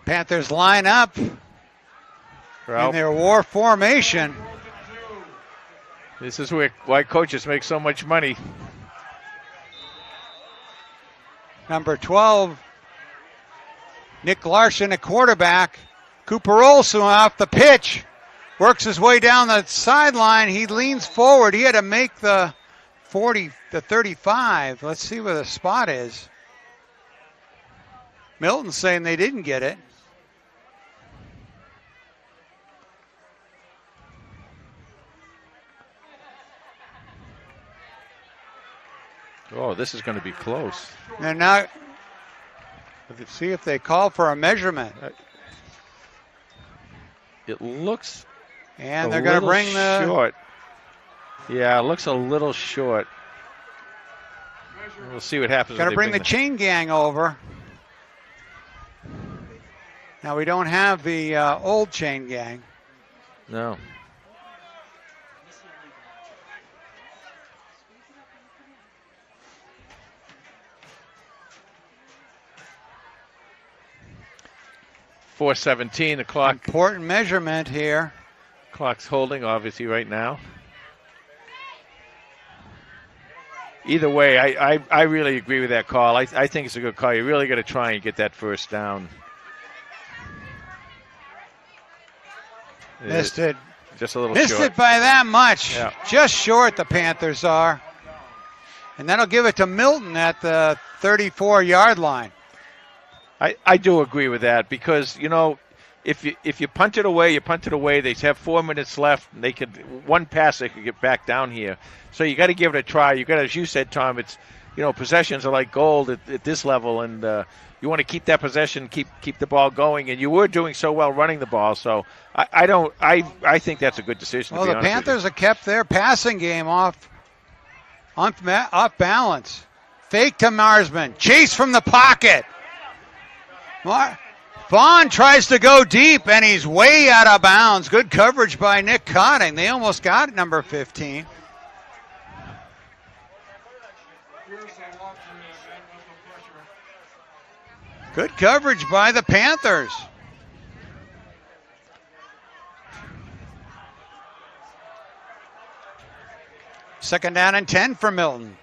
Panthers line up in their war formation. This is why coaches make so much money. Number 12, Nick Larson, a quarterback. Cooper Olson off the pitch. Works his way down the sideline. He leans forward. He had to make the 40, the 35. Let's see where the spot is. Milton's saying they didn't get it. Oh, this is going to be close. They're not. Let's see if they call for a measurement. It looks and they're going to bring the short. Yeah, it looks a little short. We'll see what happens. Going to bring the chain gang over. Now we don't have the old chain gang. No. .417, the clock. Important measurement here. Clock's holding, obviously, right now. Either way, I really agree with that call. I think it's a good call. You really got to try and get that first down. Missed it. Just a little short. Missed it by that much. Yeah. Just short, the Panthers are. And that'll give it to Milton at the 34-yard line. I do agree with that because, you know, if you punt it away, you punt it away. They have 4 minutes left. They could one pass, they could get back down here. So you got to give it a try. You got, as you said, Tom. It's, you know, possessions are like gold at this level, and you want to keep that possession, keep the ball going. And you were doing so well running the ball. So I think that's a good decision. Well, the Panthers have kept their passing game off balance. Fake to Marsman, chase from the pocket. Vaughn tries to go deep, and he's way out of bounds. Good coverage by Nick Cotting. They almost got it, number 15. Good coverage by the Panthers. Second down and 10 for Milton.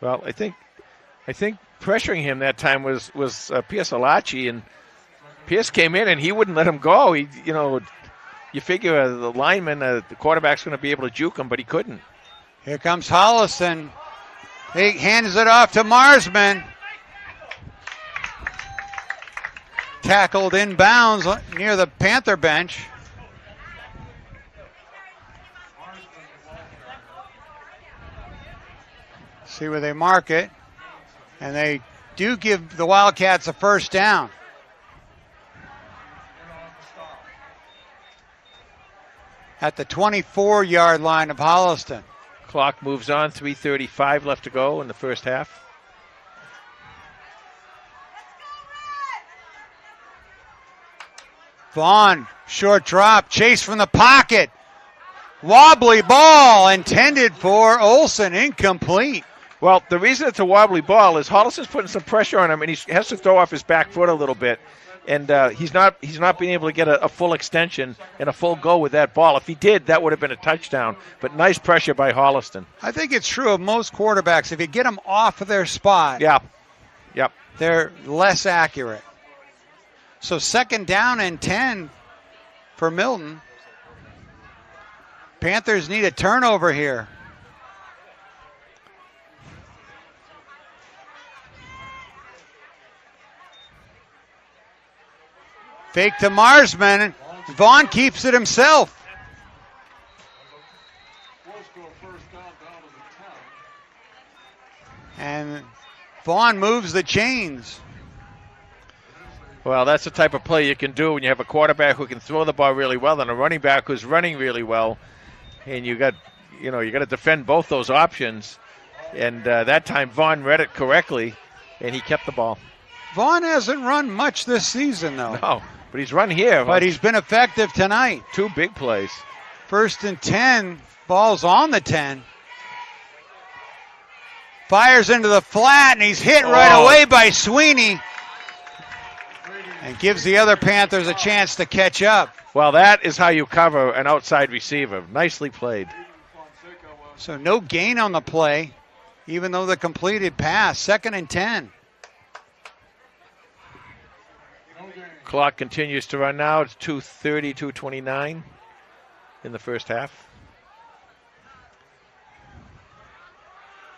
Well, I think pressuring him that time was Pierce Alachi, and Pierce came in and he wouldn't let him go. He, you know, you figure the lineman, the quarterback's going to be able to juke him, but he couldn't. Here comes Holliston. He hands it off to Marsman. Tackled inbounds near the Panther bench. See where they mark it. And they do give the Wildcats a first down. At the 24-yard line of Holliston. Clock moves on, 3:35 left to go in the first half. Vaughn, short drop, chase from the pocket. Wobbly ball intended for Olson, incomplete. Well, the reason it's a wobbly ball is Holliston's putting some pressure on him, and he has to throw off his back foot a little bit. And he's not being able to get a full extension and a full go with that ball. If he did, that would have been a touchdown. But nice pressure by Holliston. I think it's true of most quarterbacks. If you get them off of their spot, yep, they're less accurate. So second down and 10 for Milton. Panthers need a turnover here. Fake to Marsman. Vaughn keeps it himself. Close to a first down to the 10. And Vaughn moves the chains. Well, that's the type of play you can do when you have a quarterback who can throw the ball really well and a running back who's running really well. And you got to defend both those options. And that time Vaughn read it correctly, and he kept the ball. Vaughn hasn't run much this season, though. No, but he's run here. But he's been effective tonight. 2 big plays. 1st and 10. Ball's on the 10. Fires into the flat, and he's hit right away by Sweeney. And gives the other Panthers a chance to catch up. Well, that is how you cover an outside receiver. Nicely played. So no gain on the play, even though the completed pass. 2nd and 10. Clock continues to run now. It's 2:30, 2:29 in the first half.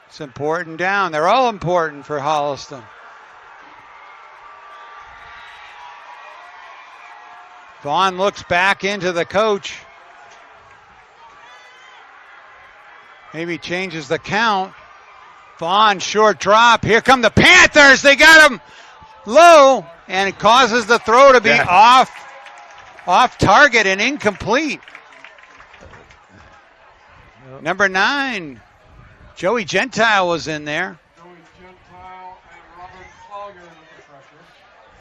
It's important down. They're all important for Holliston. Vaughn looks back into the coach. Maybe changes the count. Vaughn, short drop. Here come the Panthers. They got him low, and it causes the throw to be off target and incomplete. Number 9, Joey Gentile was in there.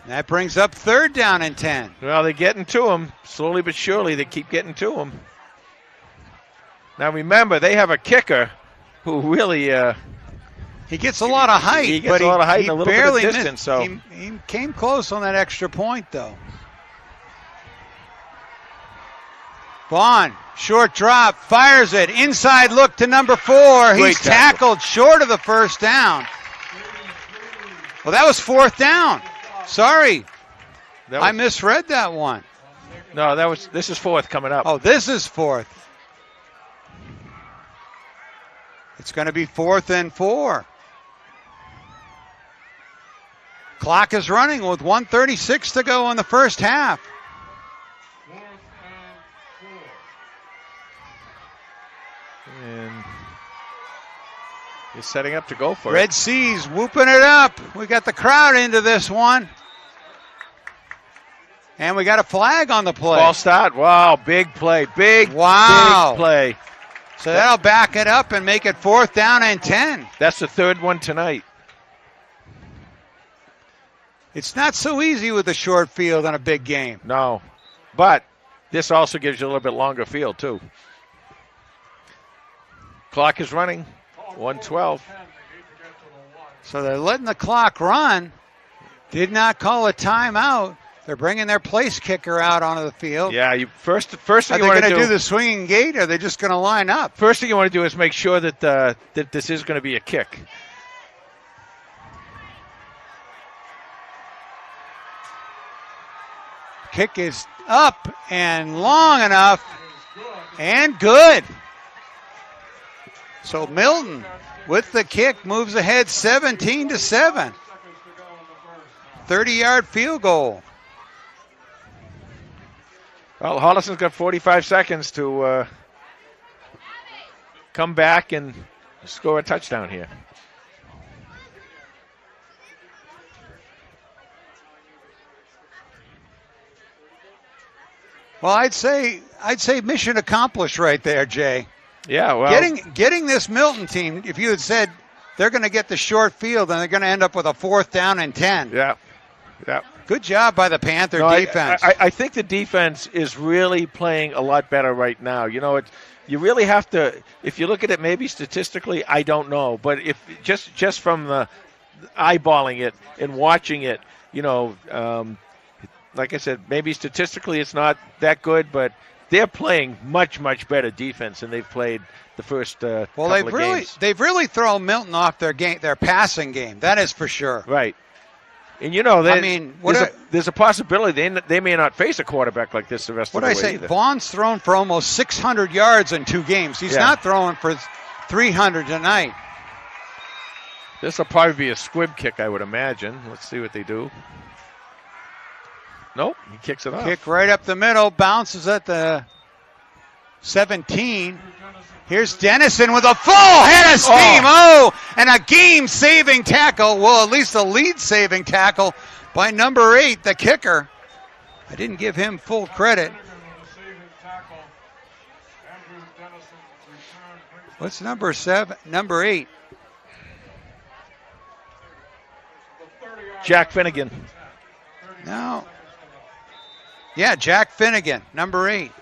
That brings up 3rd down and 10. Well, they're getting to him. Slowly but surely, they keep getting to him. Now, remember, they have a kicker who really... he gets a lot of height. He gets a lot of height and a little bit of distance. Missed. So he came close on that extra point, though. Vaughn, short drop, fires it. Inside look to number 4. He's tackled short of the 1st down. Well, that was 4th down. Sorry, I misread that one. No, this is 4th coming up. Oh, this is 4th. It's going to be 4th and 4. Clock is running with 1:36 to go in the first half. 4th and 4. And he's setting up to go for Red Seas whooping it up. We got the crowd into this one. And we got a flag on the play. Ball start. Wow, big play. Big play. So that'll back it up and make it 4th down and 10. That's the 3rd one tonight. It's not so easy with a short field on a big game. No, but this also gives you a little bit longer field, too. Clock is running. 1:12. So they're letting the clock run. Did not call a timeout. They're bringing their place kicker out onto the field. Yeah, first thing Are you they want going to to do the swinging gate, or are they just going to line up? First thing you want to do is make sure that that this is going to be a kick. Kick is up and long enough and good. So Milton with the kick moves ahead 17-7. 30-yard field goal. Well, Holliston's got 45 seconds to come back and score a touchdown here. Well, I'd say mission accomplished right there, Jay. Yeah, well, getting this Milton team, if you had said they're going to get the short field and they're going to end up with a 4th down and 10. Yeah. Good job by the Panther defense. I think the defense is really playing a lot better right now. You know, you really have to, if you look at it maybe statistically, I don't know. But if just from the eyeballing it and watching it, you know, like I said, maybe statistically it's not that good, but they're playing much, much better defense than they've played the first couple of games. They've really thrown Milton off their passing game. That is for sure. Right. And, you know, there's a possibility they may not face a quarterback like this the rest of the way. What I say, either. Vaughn's thrown for almost 600 yards in 2 games. He's not throwing for 300 tonight. This will probably be a squib kick, I would imagine. Let's see what they do. Nope, he kicks it off. Kick right up the middle, bounces at the 17. Here's Dennison with a full head of steam. Oh, and a game-saving tackle. Well, at least a lead-saving tackle by number 8, the kicker. I didn't give him full credit. What's number 7? Number 8. Jack Finnegan. No. Yeah, Jack Finnegan, number 8.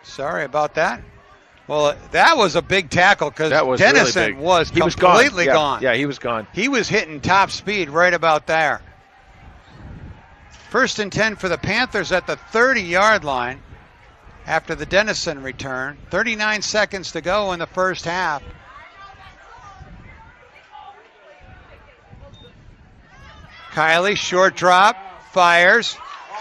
Sorry about that. Well, that was a big tackle because Dennison really big. was He was completely gone. Yeah, he was gone. He was hitting top speed right about there. 1st and 10 for the Panthers at the 30-yard line after the Dennison return. 39 seconds to go in the first half. Kiley, short drop, fires.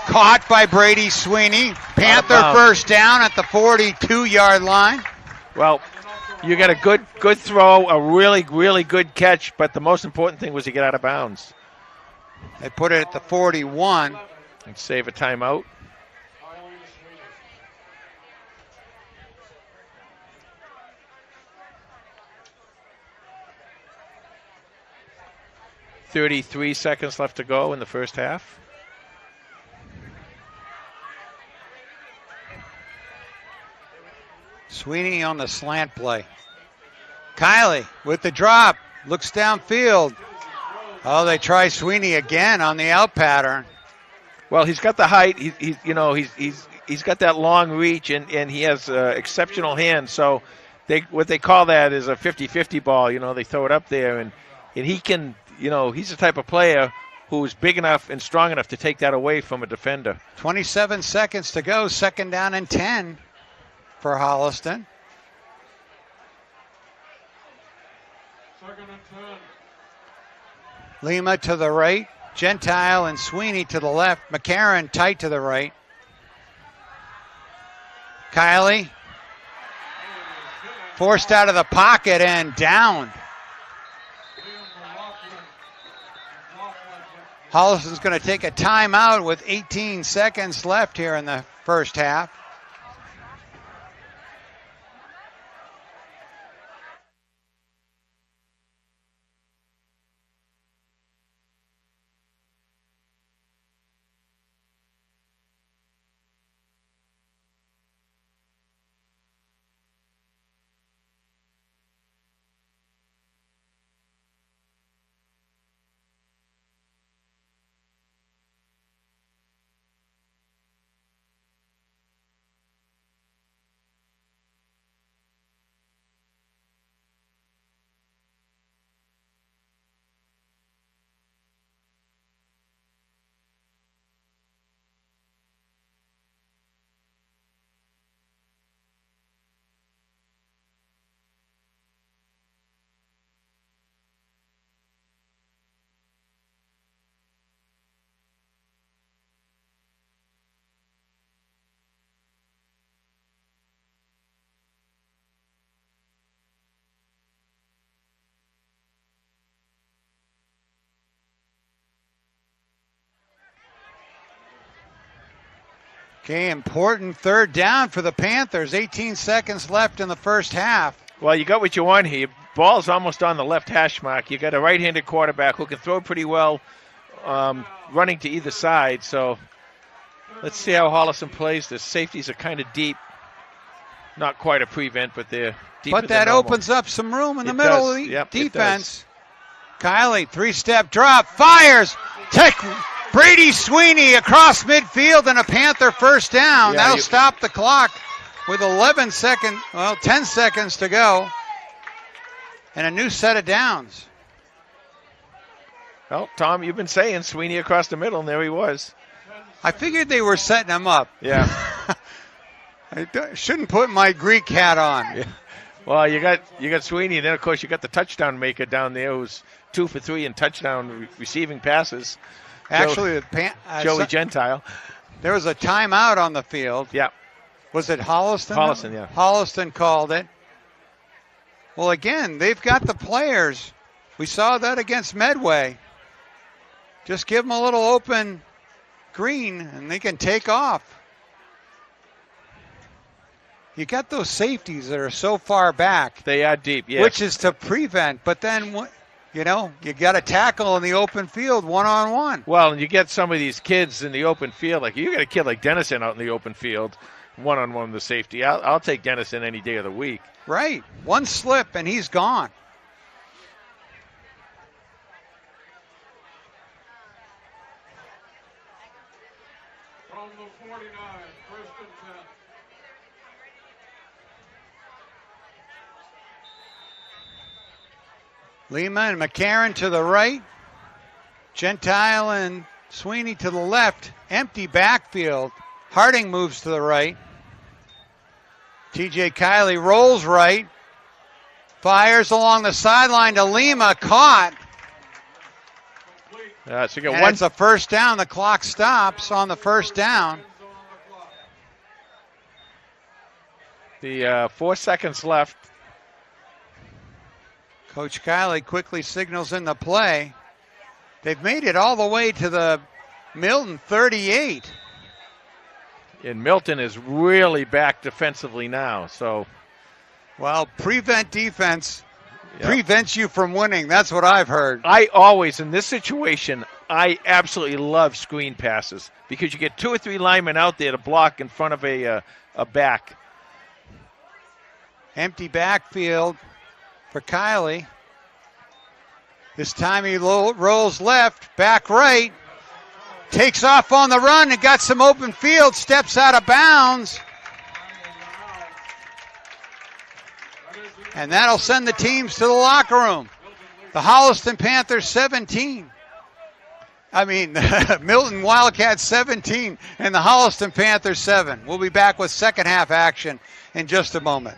Caught by Brady Sweeney. Panther first down at the 42-yard line. Well, you got a good throw, a really, really good catch, but the most important thing was to get out of bounds. They put it at the 41. And save a timeout. .33 seconds left to go in the first half. Sweeney on the slant play. Kiley with the drop, looks downfield. Oh, they try Sweeney again on the out pattern. Well, he's got the height. He's got that long reach, and he has exceptional hands. So what they call that is a 50-50 ball. They throw it up there, and he can. He's the type of player who's big enough and strong enough to take that away from a defender. 27 seconds to go, 2nd down and 10 for Holliston. 2nd and 10. Lima to the right, Gentile and Sweeney to the left, McCarron tight to the right. Kiley forced out of the pocket and down. Holliston's going to take a timeout with 18 seconds left here in the first half. Okay, important 3rd down for the Panthers. 18 seconds left in the first half. Well, you got what you want here. Ball's almost on the left hash mark. You got a right-handed quarterback who can throw pretty well, running to either side. So let's see how Holliston plays. The safeties are kind of deep. Not quite a prevent, but they're deep. But that opens up some room in the middle of the defense. Kiley, 3-step drop, fires. Take Brady Sweeney across midfield and a Panther first down. That'll stop the clock with 10 seconds to go. And a new set of downs. Well, Tom, you've been saying Sweeney across the middle, and there he was. I figured they were setting him up. Yeah. I shouldn't put my Greek hat on. Yeah. Well, you got Sweeney, and then, of course, you got the touchdown maker down there who's 2 for 3 in touchdown receiving passes. Actually, Joey Gentile. There was a timeout on the field. Yeah. Was it Holliston? Holliston, yeah. Holliston called it. Well, again, they've got the players. We saw that against Medway. Just give them a little open green, and they can take off. You got those safeties that are so far back. They are deep, yes. Which is to prevent, but then, you got to tackle in the open field one-on-one. Well, and you get some of these kids in the open field. Like, you got a kid like Dennison out in the open field, one-on-one with the safety. I'll take Dennison any day of the week. Right. One slip, and he's gone. From the 49, first and 10. Lima and McCarron to the right. Gentile and Sweeney to the left. Empty backfield. Harding moves to the right. TJ Kiley rolls right. Fires along the sideline to Lima. Caught. Complete. So you got And one. it's a first down. The clock stops on the first down. Hands on the clock. The 4 seconds left. Coach Kiley quickly signals in the play. They've made it all the way to the Milton 38. And Milton is really back defensively now. So, Well, prevent defense yeah. prevents you from winning. That's what I've heard. I always, in this situation, I absolutely love screen passes because you get 2 or 3 linemen out there to block in front of a back. Empty backfield for Kiley. This time he rolls left, back right. Takes off on the run and got some open field. Steps out of bounds. And that'll send the teams to the locker room. The Holliston Panthers 17. Milton Wildcats 17 and the Holliston Panthers 7. We'll be back with second half action in just a moment.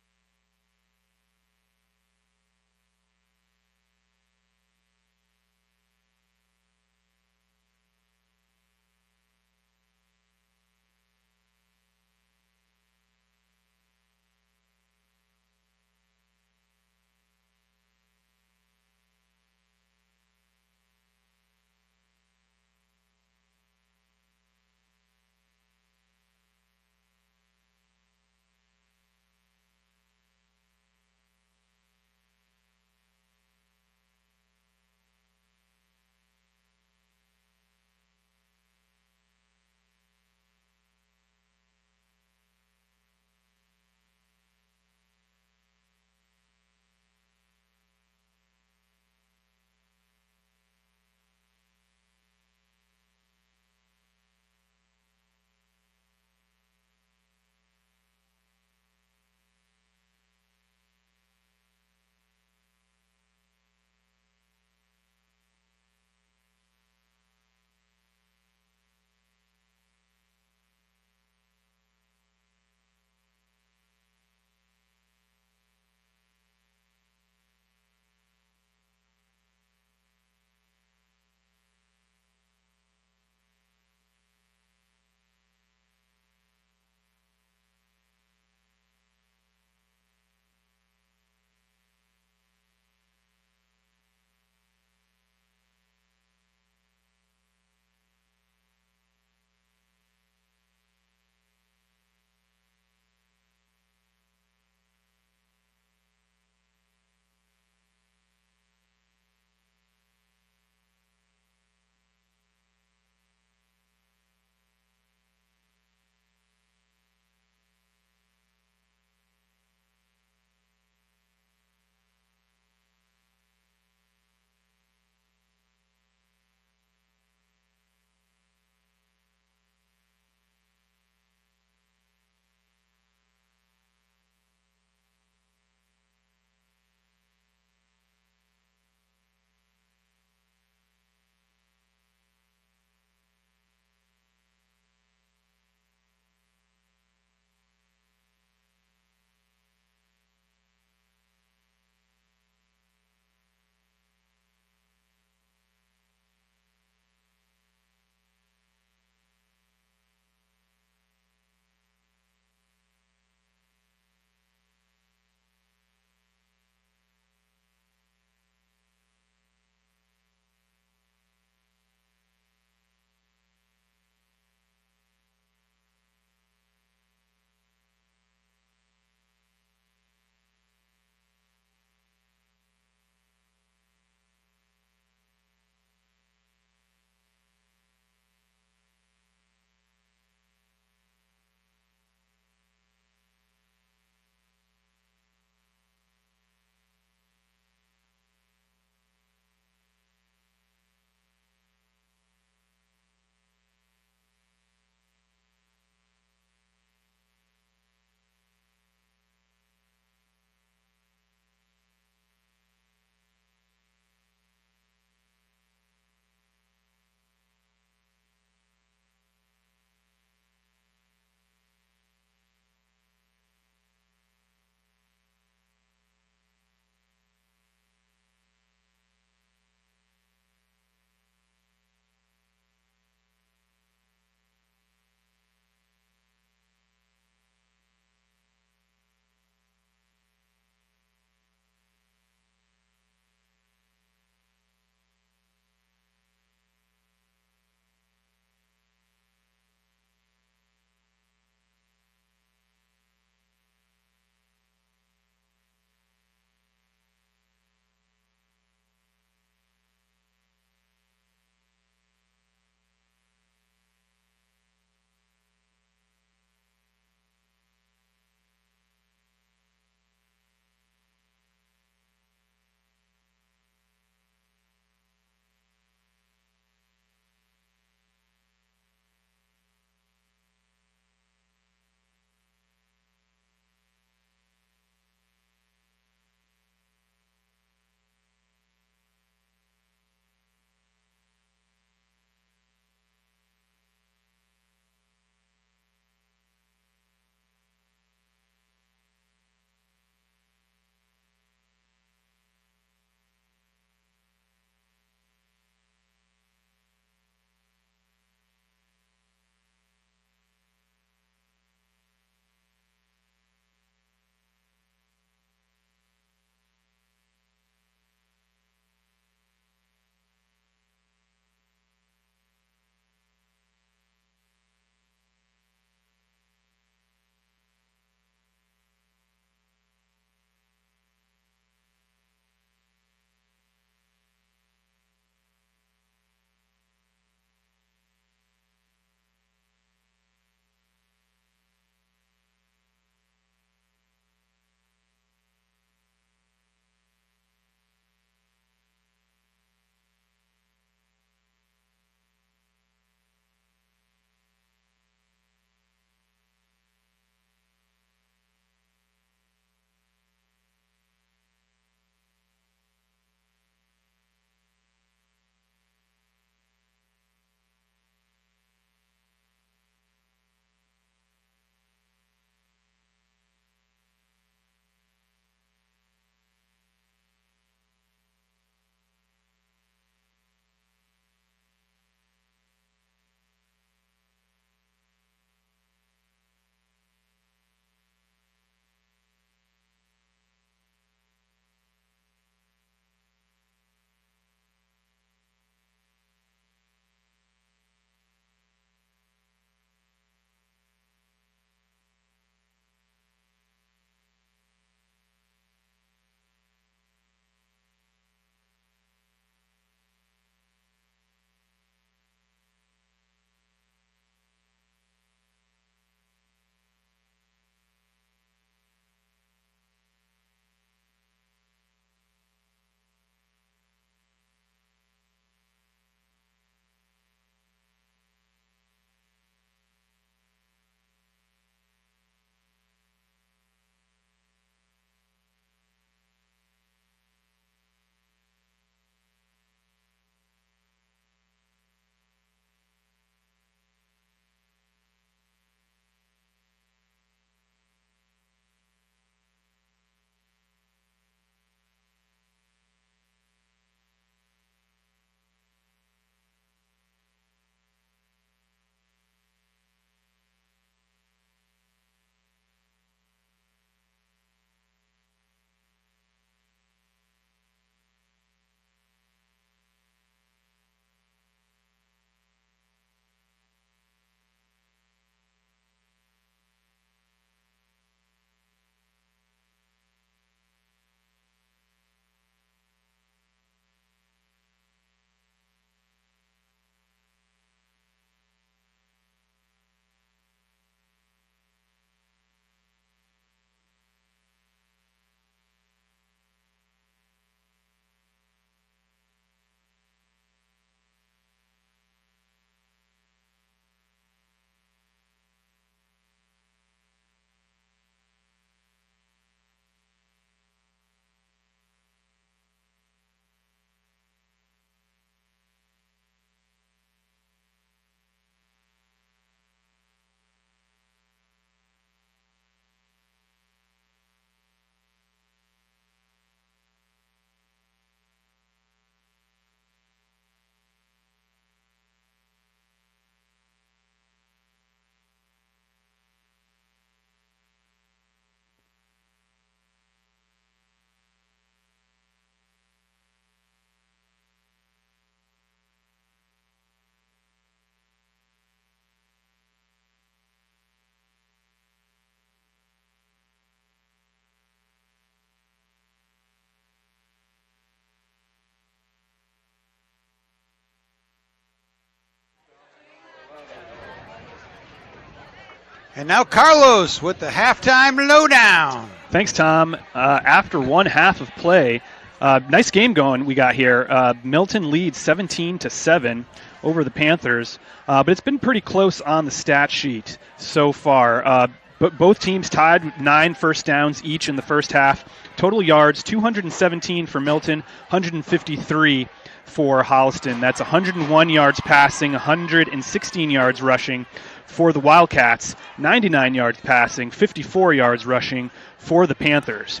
And now Carlos with the halftime lowdown. Thanks, Tom. After one half of play, nice game going we got here. Milton leads 17-7 over the Panthers, but it's been pretty close on the stat sheet so far. But both teams tied with 9 first downs each in the first half. Total yards, 217 for Milton, 153 for Holliston. That's 101 yards passing, 116 yards rushing for the Wildcats, 99 yards passing, 54 yards rushing for the Panthers.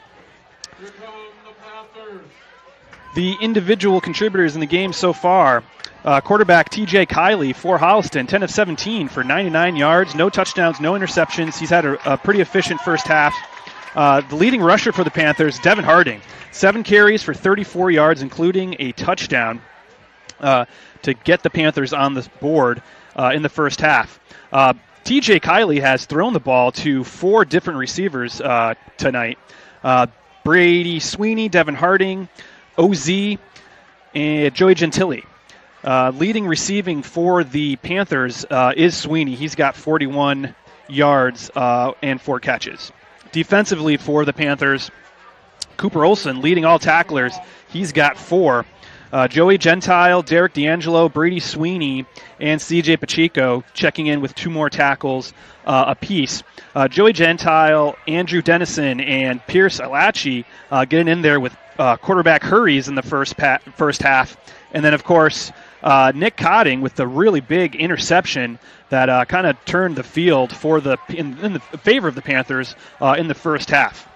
Here come the Panthers. The individual contributors in the game so far, quarterback TJ Kiley for Holliston, 10 of 17 for 99 yards, no touchdowns, no interceptions. He's had a pretty efficient first half. The leading rusher for the Panthers, Devin Harding, 7 carries for 34 yards, including a touchdown to get the Panthers on the board in the first half. TJ Kiley has thrown the ball to 4 different receivers tonight. Brady Sweeney, Devin Harding, OZ, and Joey Gentili. Leading receiving for the Panthers is Sweeney. He's got 41 yards and 4 catches. Defensively for the Panthers, Cooper Olson leading all tacklers. He's got 4. Joey Gentile, Derek D'Angelo, Brady Sweeney, and CJ Pacheco checking in with 2 more tackles apiece. Joey Gentile, Andrew Dennison, and Pierce Alachi getting in there with quarterback hurries in the first half. And then, of course, Nick Cotting with the really big interception that kind of turned the field for in the favor of the Panthers in the first half.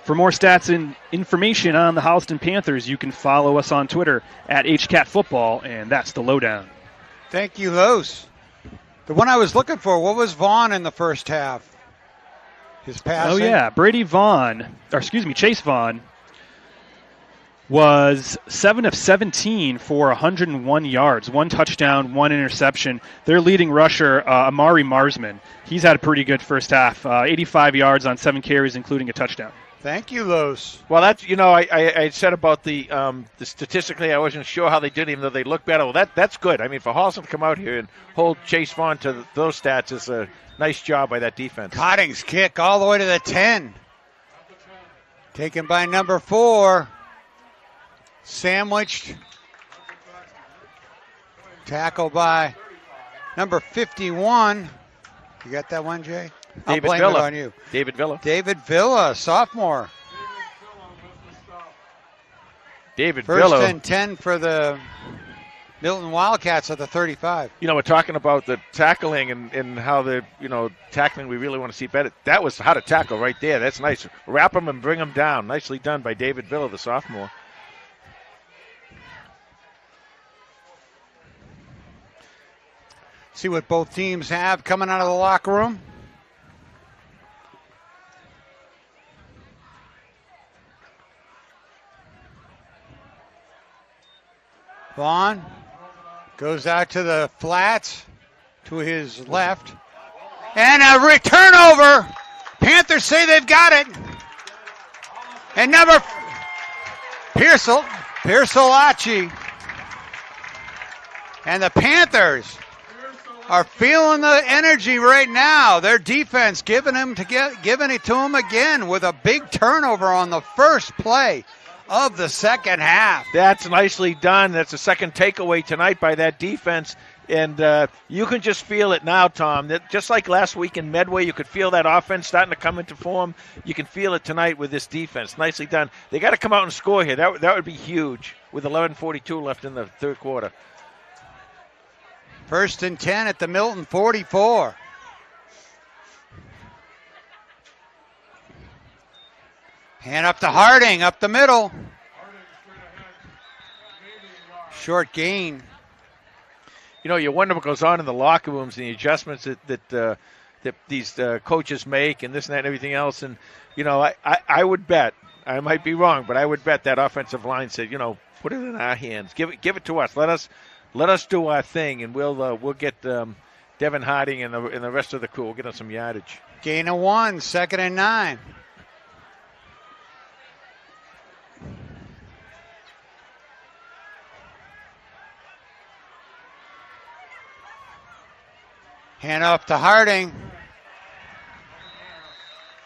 For more stats and information on the Holliston Panthers, you can follow us on Twitter at HCatFootball, and that's the lowdown. Thank you, Los. The one I was looking for, what was Vaughn in the first half? His passing? Oh, yeah. Chase Vaughn was 7 of 17 for 101 yards, 1 touchdown, 1 interception. Their leading rusher, Amari Marsman, he's had a pretty good first half, 85 yards on 7 carries, including a touchdown. Thank you, Los. Well, that's, I said about the statistically, I wasn't sure how they did, even though they look better. Well, that's good. I mean, for Holliston to come out here and hold Chase Vaughn to those stats is a nice job by that defense. Cotting's kick all the way to the 10. Taken by number 4. Sandwiched. Tackle by number 51. You got that one, Jay? I'll blame it on you. David Villa. David Villa, sophomore. David First Villa. and 10 for the Milton Wildcats at the 35. We're talking about the tackling and how the, tackling we really want to see better. That was how to tackle right there. That's nice. Wrap them and bring them down. Nicely done by David Villa, the sophomore. See what both teams have coming out of the locker room. Vaughn goes out to the flats to his left. And a return over. Panthers say they've got it. And number Pierce-Olachi. And the Panthers are feeling the energy right now. Their defense giving it to them again with a big turnover on the first play of the second half. That's nicely done. That's the second takeaway tonight by that defense. And you can just feel it now, Tom. That just like last week in Medway, you could feel that offense starting to come into form. You can feel it tonight with this defense. Nicely done. They got to come out and score here. That would be huge with 11:42 left in the third quarter. First and 10 at the Milton 44. Hand up to Harding, up the middle. Short gain. You wonder what goes on in the locker rooms and the adjustments that these coaches make and this and that and everything else. And, I would bet, I might be wrong, but I would bet that offensive line said, put it in our hands. Give it to us. Let us do our thing, and we'll get Devin Harding and the rest of the crew. We'll get on some yardage. Gain of 1, 2nd and 9. Hand off to Harding.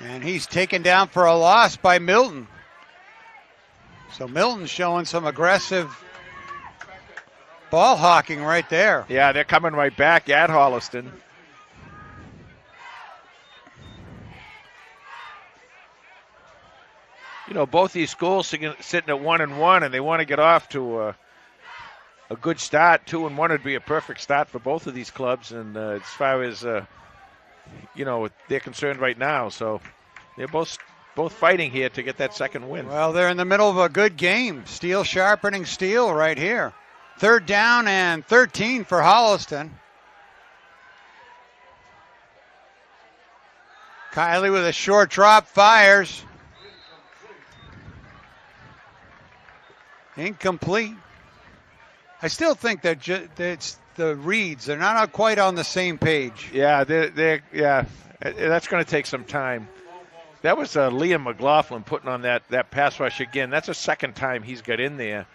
And he's taken down for a loss by Milton. So Milton's showing some aggressive ball hawking right there. Yeah, they're coming right back at Holliston. You know, both these schools sitting at 1-1, and they want to get off to a good start. 2-1 would be a perfect start for both of these clubs, and as far as you know, they're concerned right now. So they're both fighting here to get that second win. Well, they're in the middle of a good game. Steel sharpening steel right here. 3rd down and 13 for Holliston. Kiley with a short drop fires. Incomplete. I still think that it's the reads. They're not quite on the same page. Yeah, yeah. That's going to take some time. That was Liam McLaughlin putting on that pass rush again. That's the second time he's got in there.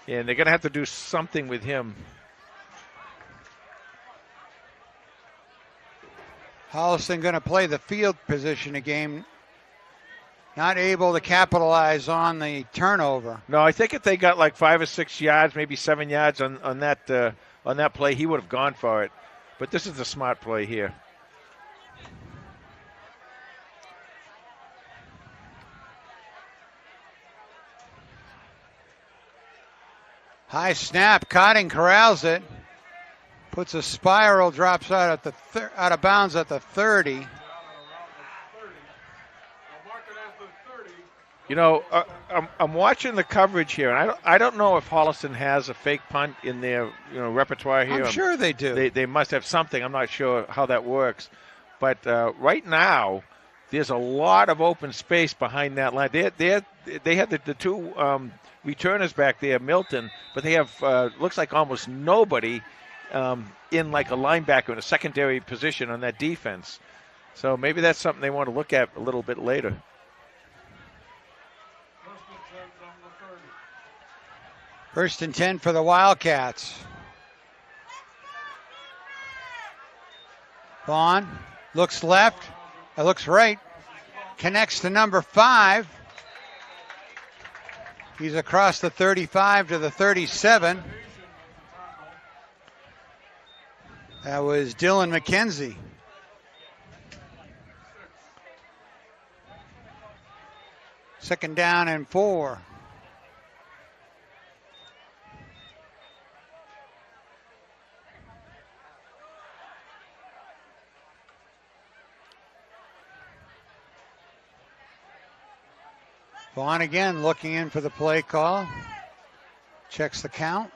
And they're going to have to do something with him. Holliston going to play the field position a game. Not able to capitalize on the turnover. No, I think if they got like 5 or 6 yards, maybe 7 yards on that play, he would have gone for it. But this is a smart play here. High snap, Cotting corrals it. Puts a spiral, drops out at out of bounds at the 30. You know, I'm watching the coverage here, and I don't know if Holliston has a fake punt in their repertoire here. I'm sure they do. They must have something. I'm not sure how that works, but right now there's a lot of open space behind that line. They have the two returners back there, Milton, but they have looks like almost nobody in like a linebacker in a secondary position on that defense. So maybe that's something they want to look at a little bit later. First and 10 for the Wildcats. Vaughn looks left, looks right, connects to number 5. He's across the 35 to the 37. That was Dylan McKenzie. Second down and 4. Vaughn again looking in for the play call. Checks the count.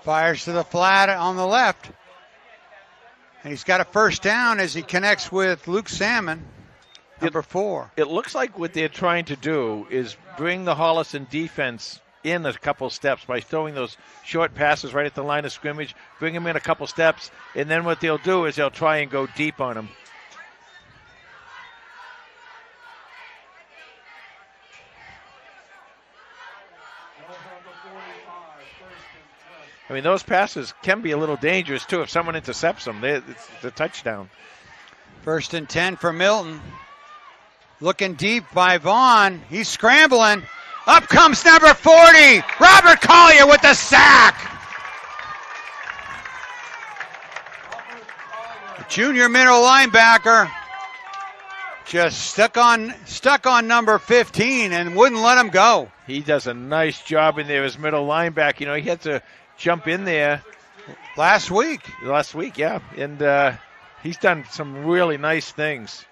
Fires to the flat on the left. And he's got a first down as he connects with Luke Salmon, number 4. It looks like what they're trying to do is bring the Holliston defense in a couple steps by throwing those short passes right at the line of scrimmage, bring them in a couple steps, and then what they'll do is they'll try and go deep on them. I mean, those passes can be a little dangerous, too. If someone intercepts them, it's a touchdown. First and 10 for Milton. Looking deep by Vaughn. He's scrambling. Up comes number 40. Robert Collier with the sack. The junior middle linebacker just stuck on number 15 and wouldn't let him go. He does a nice job in there as middle linebacker. You know, he had to jump in there last week, yeah, and he's done some really nice things.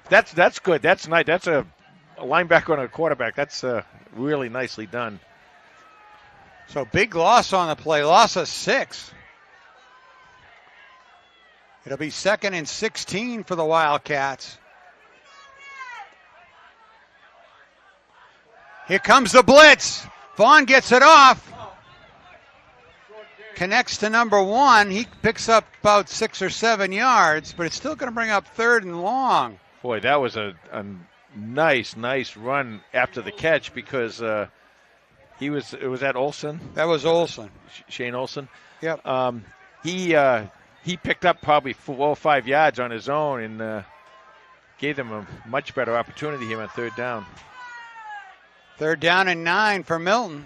That's good. That's nice. That's a linebacker and a quarterback. That's really nicely done. So big loss on the play, loss of 6. It'll be 2nd and 16 for the Wildcats. Here comes the blitz. Vaughn gets it off. Connects to number 1. He picks up about 6 or 7 yards, but it's still going to bring up 3rd and long. Boy, that was a nice run after the catch because was that Olsen? That was Olsen. Shane Olsen. Yep. He he picked up probably 4 or 5 yards on his own and gave them a much better opportunity here on third down. 3rd down and 9 for Milton.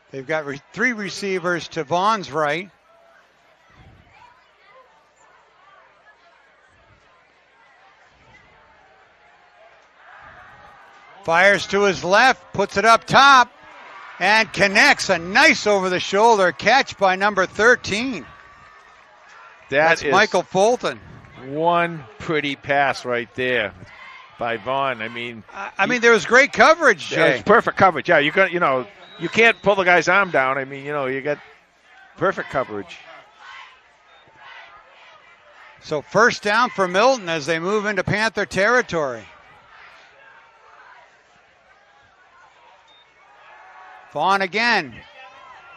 They've got 3 receivers to Vaughn's right. Fires to his left, puts it up top, and connects. A nice over-the-shoulder catch by number 13. That's Michael Fulton. One pretty pass right there by Vaughn. I mean, there was great coverage, Jay. It was perfect coverage. Yeah, you can't pull the guy's arm down. I mean, you got perfect coverage. So 1st down for Milton as they move into Panther territory. Vaughn again.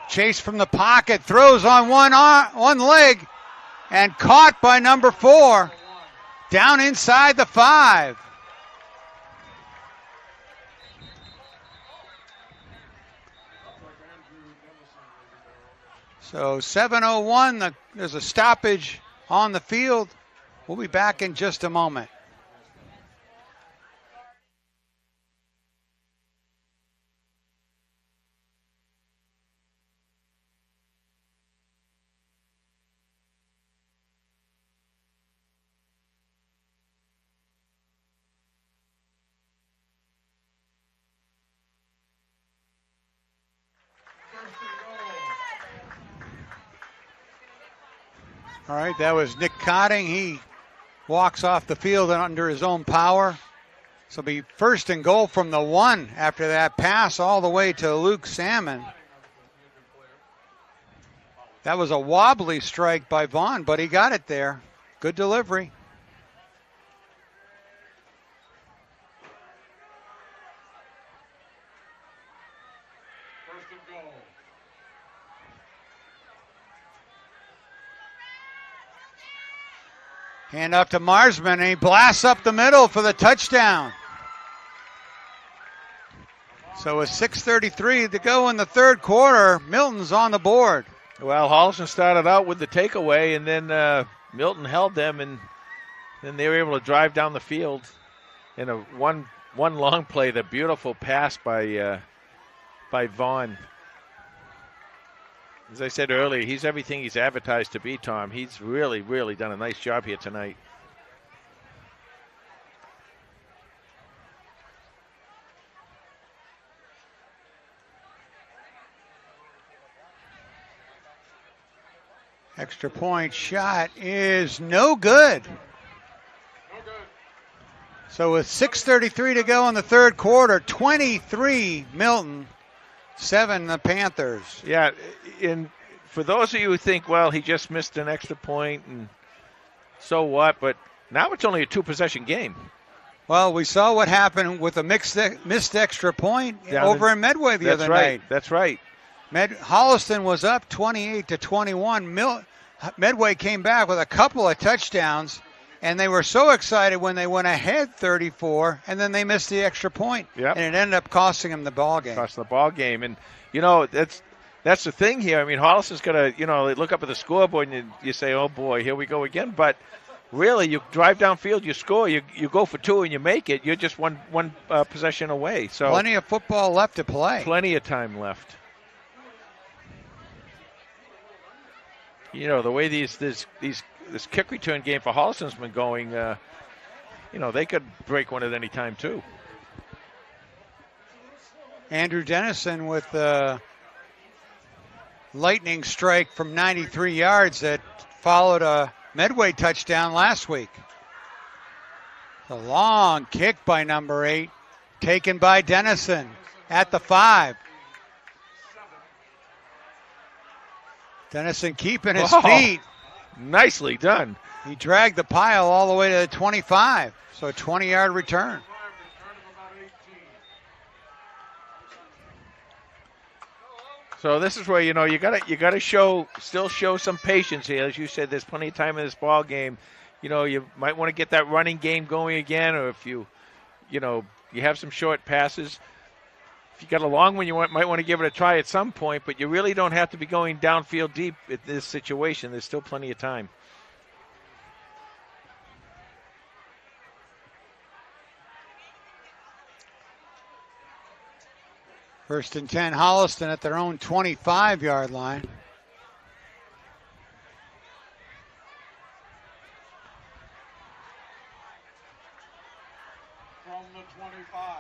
Chase from the pocket, throws on one leg, and caught by number 4. Down inside the 5. So 7:01, there's a stoppage on the field. We'll be back in just a moment. All right, that was Nick Cotting. He walks off the field under his own power. So it'll be 1st and goal from the 1 after that pass all the way to Luke Salmon. That was a wobbly strike by Vaughn, but he got it there. Good delivery. Hand up to Marsman, and he blasts up the middle for the touchdown. So with 6:33 to go in the 3rd quarter, Milton's on the board. Well, Holliston started out with the takeaway, and then Milton held them, and then they were able to drive down the field in a one long play. The beautiful pass by Vaughn. As I said earlier, he's everything he's advertised to be, Tom. He's really, really done a nice job here tonight. Extra point shot is no good. So with 6:33 to go in the 3rd quarter, 23 Milton, 7 the Panthers. Yeah, and for those of you who think, well, he just missed an extra point and so what, but now it's only a 2-possession game. Well, we saw what happened with a missed extra point over in Medway the other night. That's right. Holliston was up 28-21. Medway came back with a couple of touchdowns, and they were so excited when they went ahead 34, and then they missed the extra point. Yep. And it ended up costing them the ball game. Cost the ball game. And, that's the thing here. I mean, Holliston's going to, look up at the scoreboard and you say, oh, boy, here we go again. But really, you drive downfield, you score, you go for 2 and you make it. You're just one possession away. So plenty of football left to play. Plenty of time left. The way this kick return game for Holliston's been going, they could break one at any time too. Andrew Dennison with the lightning strike from 93 yards that followed a Medway touchdown last week. The long kick by number 8, taken by Dennison at the 5. Dennison keeping his feet. Nicely done. He dragged the pile all the way to the 25, so a 20-yard return. So this is where you gotta show some patience here. As you said, there's plenty of time in this ball game. You might want to get that running game going again, or if you have some short passes. If you got a long one, you might want to give it a try at some point, but you really don't have to be going downfield deep in this situation. There's still plenty of time. First and 10, Holliston at their own 25-yard line. From the 25.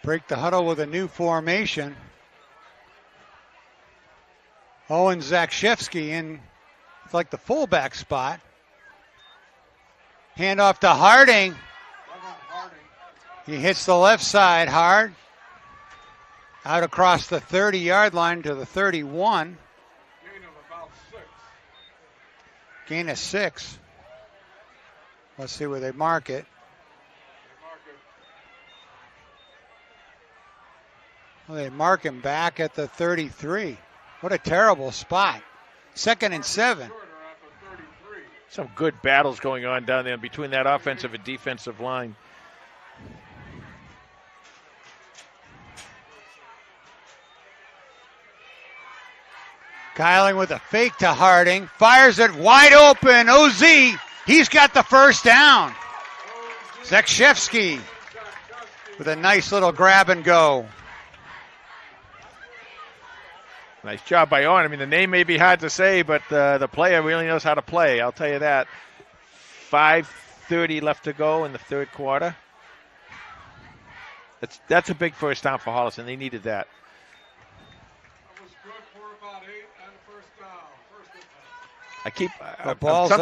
Break the huddle with a new formation. Owen Zakshevsky in like the fullback spot. Handoff to Harding. He hits the left side hard. Out across the 30-yard line to the 31. Gain of about 6. Gain of 6. Let's see where they mark it. Well, they mark him back at the 33. What a terrible spot. 2nd and 7. Some good battles going on down there between that offensive and defensive line. Kyling with a fake to Harding. Fires it wide open. OZ. He's got the first down. Zakshevsky with a nice little grab and go. Nice job by Owen. I mean, the name may be hard to say, but the player really knows how to play. I'll tell you that. 5:30 left to go in the third quarter. That's a big first down for Holliston. They needed that. That was good for about 8 and first down. First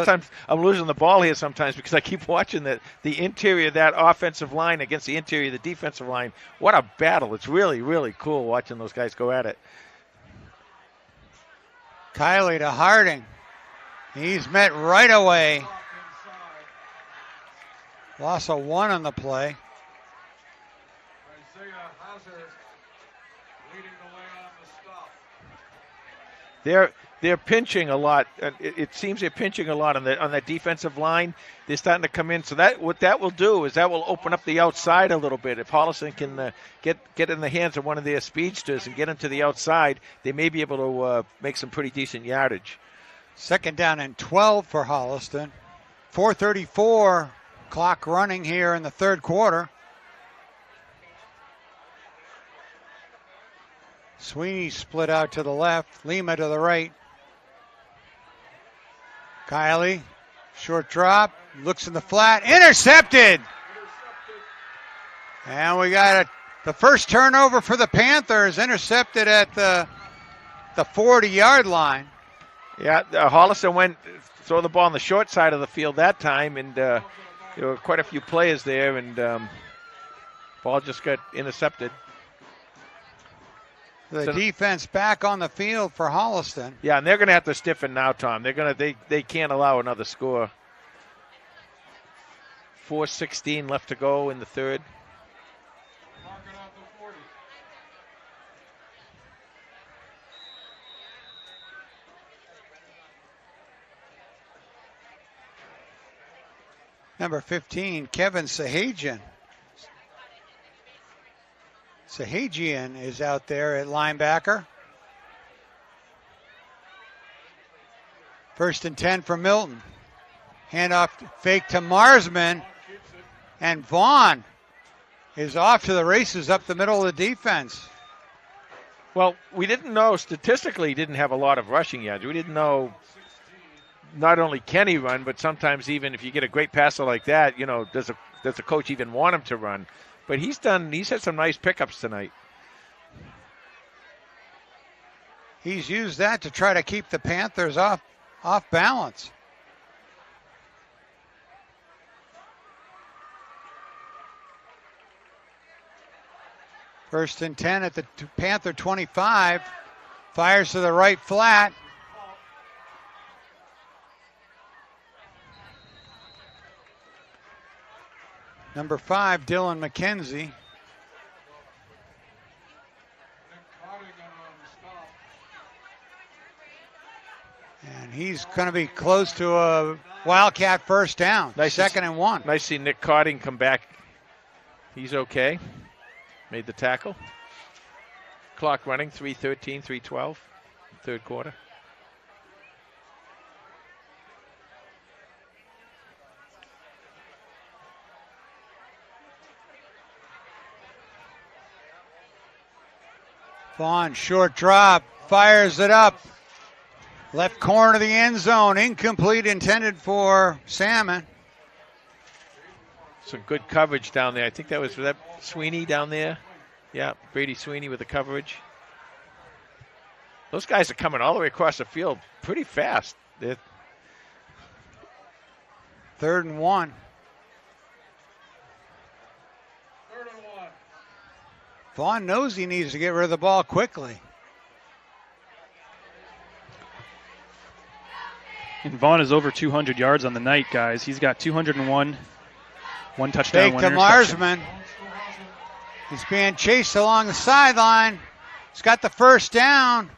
and 10. I'm losing the ball here sometimes because I keep watching the interior of that offensive line against the interior of the defensive line. What a battle. It's really, really cool watching those guys go at it. Kylie to Harding. He's met right away. Loss of 1 on the play. Isaiah Hazard leading the way on the stop. They're pinching a lot. It seems they're pinching a lot on that defensive line. They're starting to come in. So what that will do is that will open up the outside a little bit. If Holliston can get in the hands of one of their speedsters and get into the outside, they may be able to make some pretty decent yardage. 2nd down and 12 for Holliston. 4:34 clock running here in the third quarter. Sweeney split out to the left. Lima to the right. Kylie, short drop, looks in the flat, intercepted. And we got the first turnover for the Panthers, intercepted at the 40-yard line. Yeah, Holliston went throw the ball on the short side of the field that time, and there were quite a few players there, and ball just got intercepted. The defense back on the field for Holliston. Yeah, and they're going to have to stiffen now, Tom. They can't allow another score. 4:16 left to go in the third. Marking out the 40. Number 15, Kevin Sahajian. Sahajian is out there at linebacker. 1st and 10 for Milton. Handoff fake to Marsman. And Vaughn is off to the races up the middle of the defense. Well, we didn't know, statistically, he didn't have a lot of rushing yards. We didn't know not only can he run, but sometimes even if you get a great passer like that, does a coach even want him to run? But he's had some nice pickups tonight. He's used that to try to keep the Panthers off balance. First and 10 at the Panther 25. Fires to the right flat. Number 5, Dylan McKenzie. And he's going to be close to a Wildcat first down. Nice 2nd and 1. Nice to see Nick Cotting come back He's okay. Made the tackle. Clock running, 3:13, 3:12, third quarter. Vaughn, short drop, fires it up. Left corner of the end zone, incomplete, intended for Salmon. Some good coverage down there. I think was that Sweeney down there? Yeah, Brady Sweeney with the coverage. Those guys are coming all the way across the field pretty fast. They're 3rd and 1. 3rd and 1. Vaughn knows he needs to get rid of the ball quickly. And Vaughn is over 200 yards on the night, guys. He's got 201, one touchdown, Fake one to interception. Marsman. He's being chased along the sideline. He's got the first down.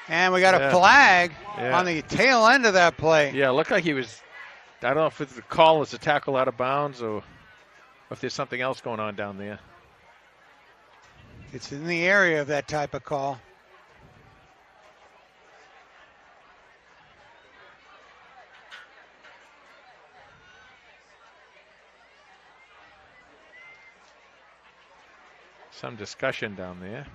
And we got a flag on the tail end of that play. Yeah, it looked like he was, I don't know if the call was a tackle out of bounds or if there's something else going on down there. It's in the area of that type of call. Some discussion down there.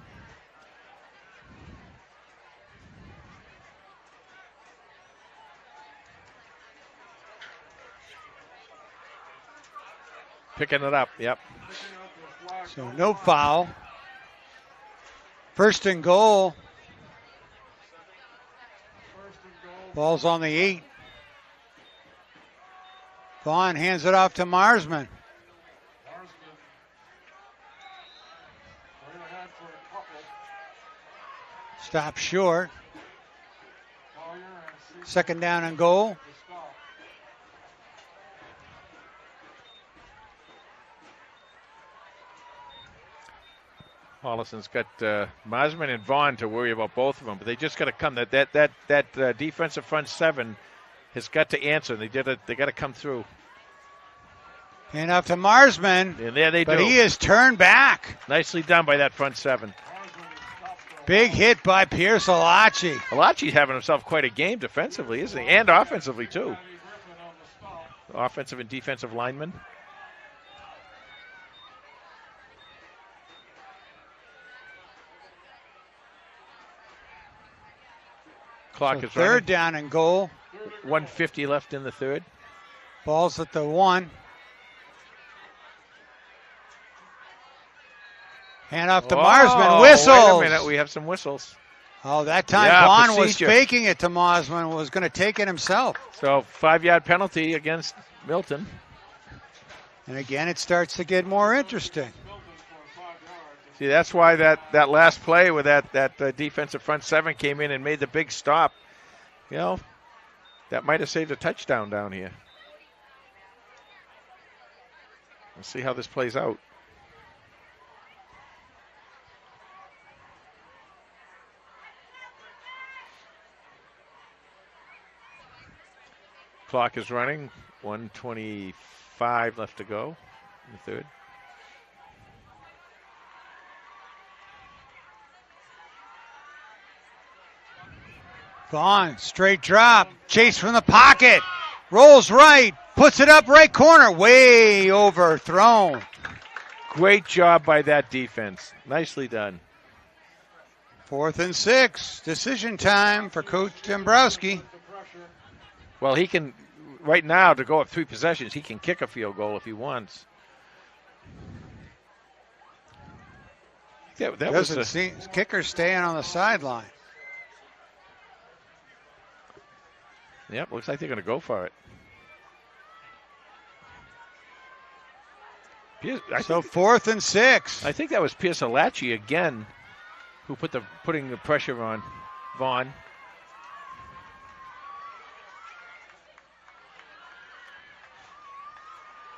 Picking it up, yep. So no foul. 1st and goal. Ball's on the 8. Vaughn hands it off to Marsman. Stop short. 2nd down and goal. Holliston's got Marsman and Vaughn to worry about both of them, but they just got to come. That defensive front 7 has got to answer. They got to come through. And up to Marsman. And there they do. But he is turned back. Nicely done by that front 7. Big hit by Pierce Alachi. Alachi's having himself quite a game defensively, isn't he? And offensively, too. Offensive and defensive linemen. Clock is running. 3rd down and goal. 1:50 left in the 3rd. Ball's at the 1. Hand off to Marsman. Whistle. Wait a minute, we have some whistles. Oh, that time Vaughn was faking it to Marsman, was going to take it himself. So 5-yard penalty against Milton. And again, it starts to get more interesting. See, that's why that last play where that defensive front 7 came in and made the big stop, you know, that might have saved a touchdown down here. We'll see how this plays out. Clock is running. 1:25 left to go in the 3rd. Vaughn, straight drop, chase from the pocket, rolls right, puts it up right corner, way overthrown. Great job by that defense. Nicely done. 4th and 6, decision time for Coach Dombrowski. Well, he can, right now, to go up 3 possessions, he can kick a field goal if he wants. That Doesn't was seem, kicker staying on the sideline. Yep, looks like they're going to go for it. So 4th and 6. I think that was Pierce Alachi again who putting the pressure on Vaughn.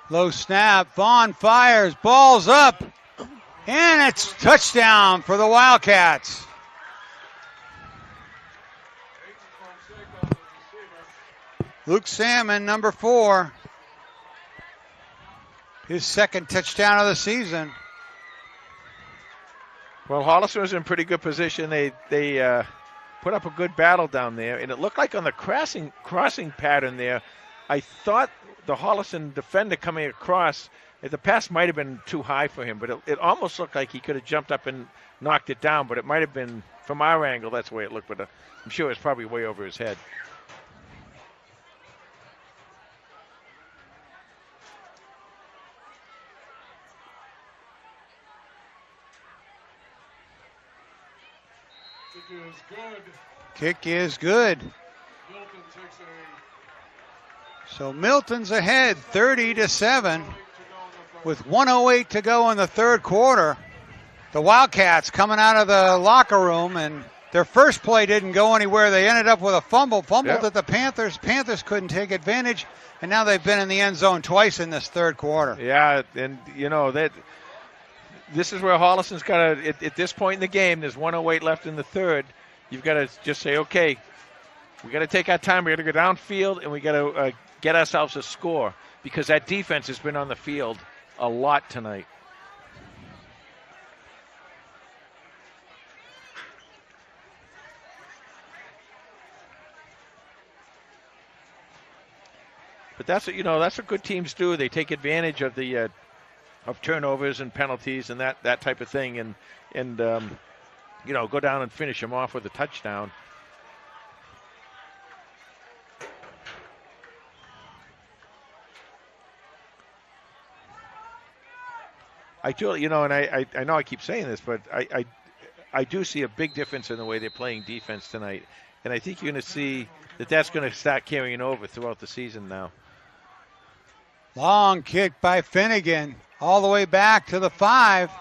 Low snap, Vaughn fires, ball's up, and it's touchdown for the Wildcats. Luke Salmon, number 4. His second touchdown of the season. Well, Holliston was in pretty good position. They put up a good battle down there, and it looked like on the crossing pattern there, I thought the Holliston defender coming across, the pass might have been too high for him, but it almost looked like he could have jumped up and knocked it down, but it might have been, from our angle, that's the way it looked, but I'm sure it's probably way over his head. Kick is good. Kick is good. Milton takes So Milton's ahead 30-7 a with 1:08 to go in the third quarter. The Wildcats coming out of the locker room, and their first play didn't go anywhere. They ended up with a fumbled at the Panthers. Panthers couldn't take advantage, and now they've been in the end zone twice in this third quarter. Yeah, and this is where Holliston's got to, at this point in the game, there's 1:08 left in the third. You've got to just say, okay, we got to take our time. We got to go downfield, and we got to get ourselves a score, because that defense has been on the field a lot tonight. But that's what good teams do. They take advantage of the of turnovers and penalties and that type of thing, and go down and finish them off with a touchdown. I do, and I know I keep saying this, but I do see a big difference in the way they're playing defense tonight, and I think you're going to see that's going to start carrying over throughout the season now. Long kick by Finnegan all the way back to the 5.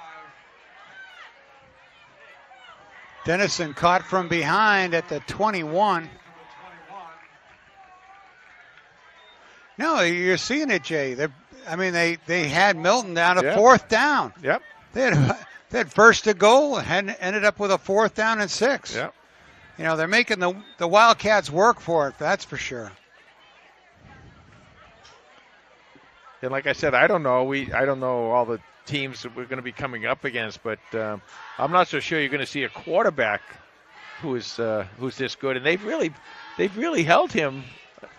Dennison caught from behind at the 21. No, you're seeing it, Jay. They had Milton down to fourth down. Yep. They had first to goal and ended up with a 4th down and 6. Yep. They're making the Wildcats work for it, that's for sure. And like I said, I don't know all the teams that we're going to be coming up against, but I'm not so sure you're going to see a quarterback who's this good. And they've really held him,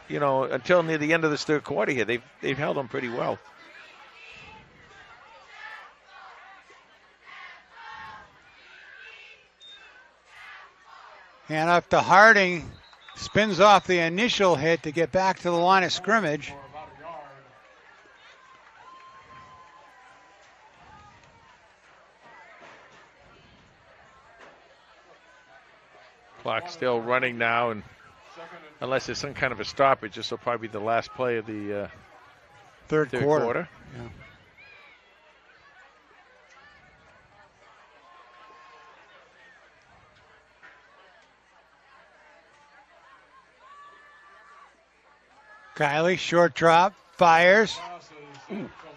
until near the end of this third quarter here. They've held him pretty well. And up to Harding, spins off the initial hit to get back to the line of scrimmage. Clock still running now, and unless there's some kind of a stoppage, this will probably be the last play of the third quarter. Yeah. Kiley, short drop, fires.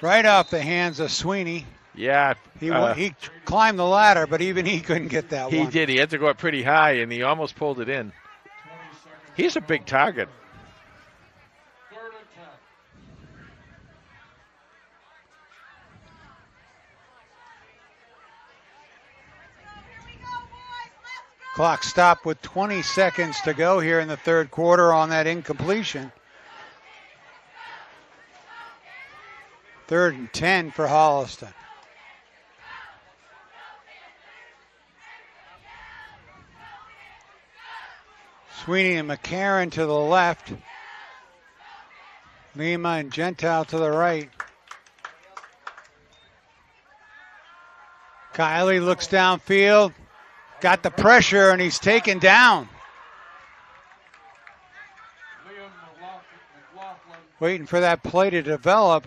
Right off the hands of Sweeney. Yeah. He climbed the ladder, but even he couldn't get that one. He did. He had to go up pretty high, and he almost pulled it in. He's a big target. Clock stopped with 20 seconds to go here in the third quarter on that incompletion. 3rd and 10 for Holliston. Sweeney and McCarron to the left. Lima and Gentile to the right. Kiley looks downfield. Got the pressure, and he's taken down. Waiting for that play to develop.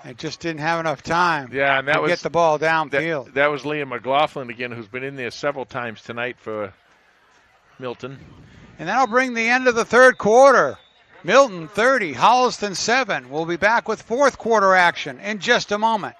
It just didn't have enough time to get the ball downfield. That was Liam McLaughlin again, who's been in there several times tonight for Milton. And that'll bring the end of the third quarter. Milton 30, Holliston 7. We'll be back with fourth quarter action in just a moment.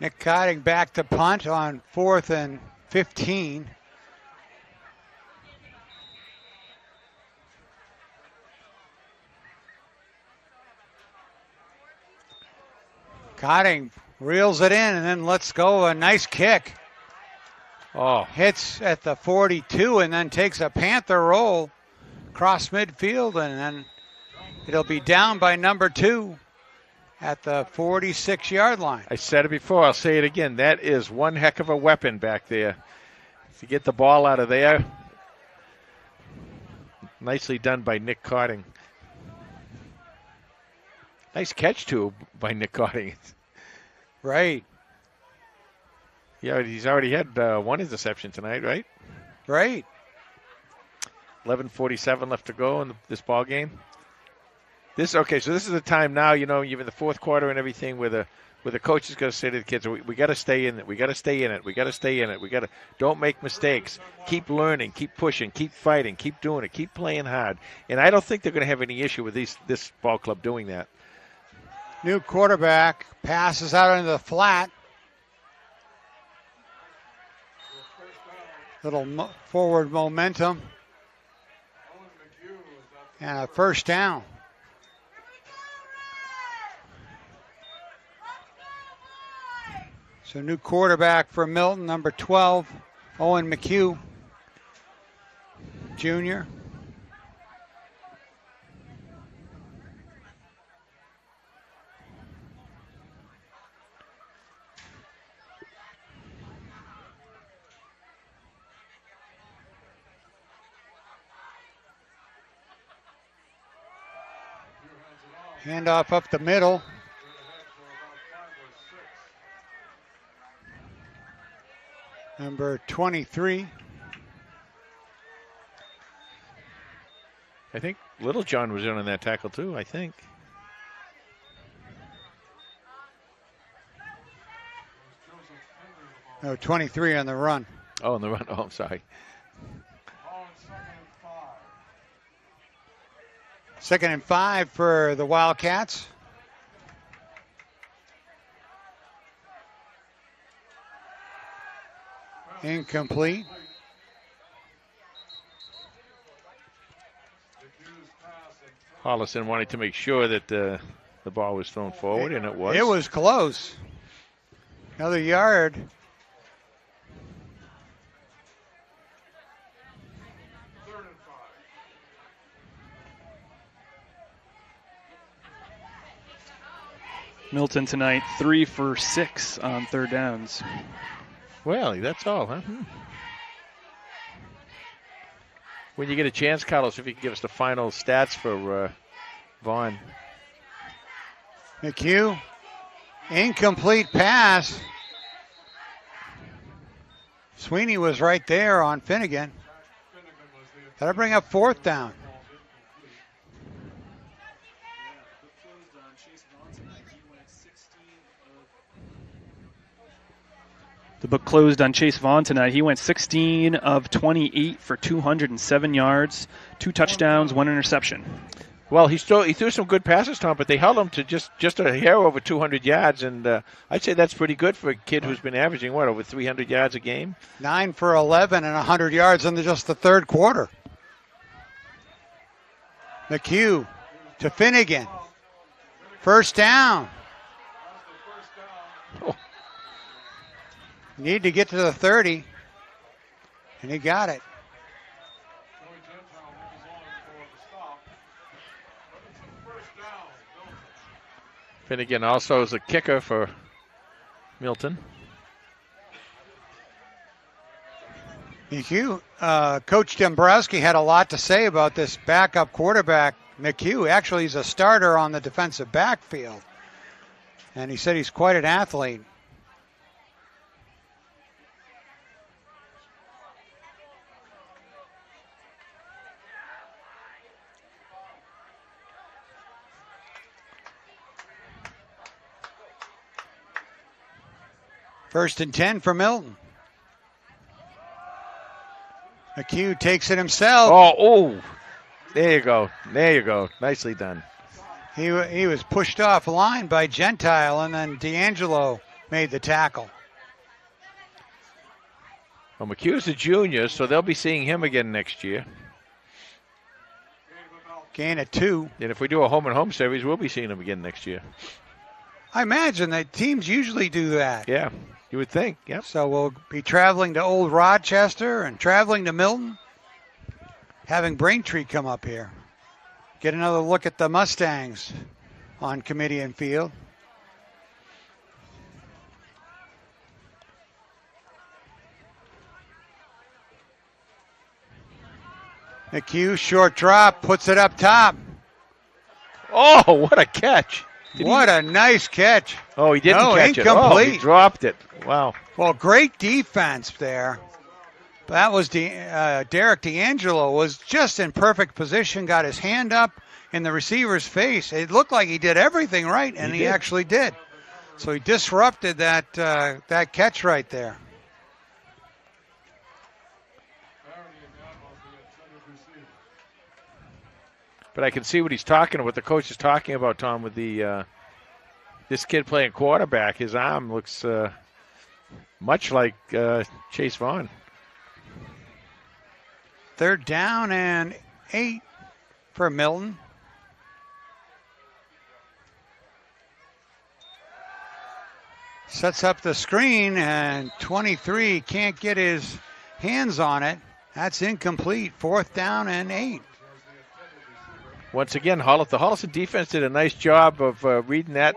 Nick Cotting back to punt on 4th and 15. Cotting reels it in and then lets go a nice kick. Oh, Hits at the 42 and then takes a Panther roll across midfield, and then it'll be down by number 2 at the 46-yard line. I said it before. I'll say it again. That is one heck of a weapon back there. To get the ball out of there. Nicely done by Nick Cotting. Nice catch, too, by Nick Cotting. Right. Yeah, he's already had one interception tonight, right? Right. 11:47 left to go in this ball game. So this is the time now, you're in the fourth quarter and everything where the coach is going to say to the kids, we got to stay in it. We got to stay in it. We got to stay in it. Don't make mistakes. Keep learning, keep pushing, keep fighting, keep doing it, keep playing hard. And I don't think they're going to have any issue with this ball club doing that. New quarterback passes out into the flat. Little forward momentum. And a first down. So new quarterback for Milton, number 12, Owen McHugh, junior. Handoff up the middle. Number 23. I think Little John was in on that tackle too, I think. No, 23 on the run. Oh, on the run. Oh, I'm sorry. Second and 5 for the Wildcats. Incomplete. Holliston wanted to make sure that the ball was thrown forward, and it was. It was close. Another yard. Milton tonight, 3 for 6 on third downs. Well, that's all, huh? When you get a chance, Carlos, if you can give us the final stats for Vaughn. McHugh, incomplete pass. Sweeney was right there on Finnegan. That'll bring up fourth down. The book closed on Chase Vaughn tonight. He went 16 of 28 for 207 yards, 2 touchdowns, 1 interception. Well, he threw some good passes, Tom, but they held him to just a hair over 200 yards, and I'd say that's pretty good for a kid who's been averaging, over 300 yards a game? 9 for 11 and 100 yards in just the third quarter. McHugh to Finnegan. First down. Oh. Need to get to the 30, and he got it. Finnegan also is a kicker for Milton. McHugh, Coach Dombrowski had a lot to say about this backup quarterback, McHugh. Actually, he's a starter on the defensive backfield, and he said he's quite an athlete. First and 10 for Milton. McHugh takes it himself. Oh, there you go. There you go. Nicely done. He was pushed off line by Gentile, and then D'Angelo made the tackle. Well, McHugh's a junior, so they'll be seeing him again next year. Gain of 2. And if we do a home-and-home series, we'll be seeing him again next year. I imagine that teams usually do that. Yeah, you would think. Yep. So we'll be traveling to Old Rochester and traveling to Milton, having Braintree come up here. Get another look at the Mustangs on Kamitian Field. McHugh, short drop, puts it up top. Oh, what a catch. What a nice catch. Oh, he didn't catch it. Incomplete. Oh, he dropped it. Wow. Well, great defense there. That was Derek D'Angelo was just in perfect position, got his hand up in the receiver's face. It looked like he did everything right, and he actually did. So he disrupted that catch right there. But I can see what he's talking, what the coach is talking about, Tom, with the this kid playing quarterback. His arm looks much like Chase Vaughn. 3rd down and 8 for Milton. Sets up the screen, and 23 can't get his hands on it. That's incomplete. 4th down and 8. Once again, the Holliston defense did a nice job of reading that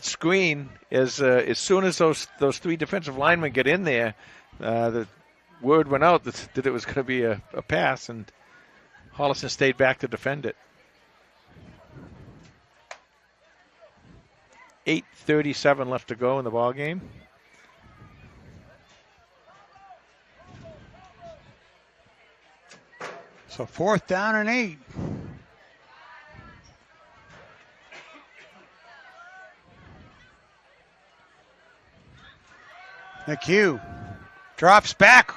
screen. As soon as those 3 defensive linemen get in there, the word went out that it was going to be a pass, and Holliston stayed back to defend it. 8:37 left to go in the ball game. So 4th down and 8. McHugh drops back,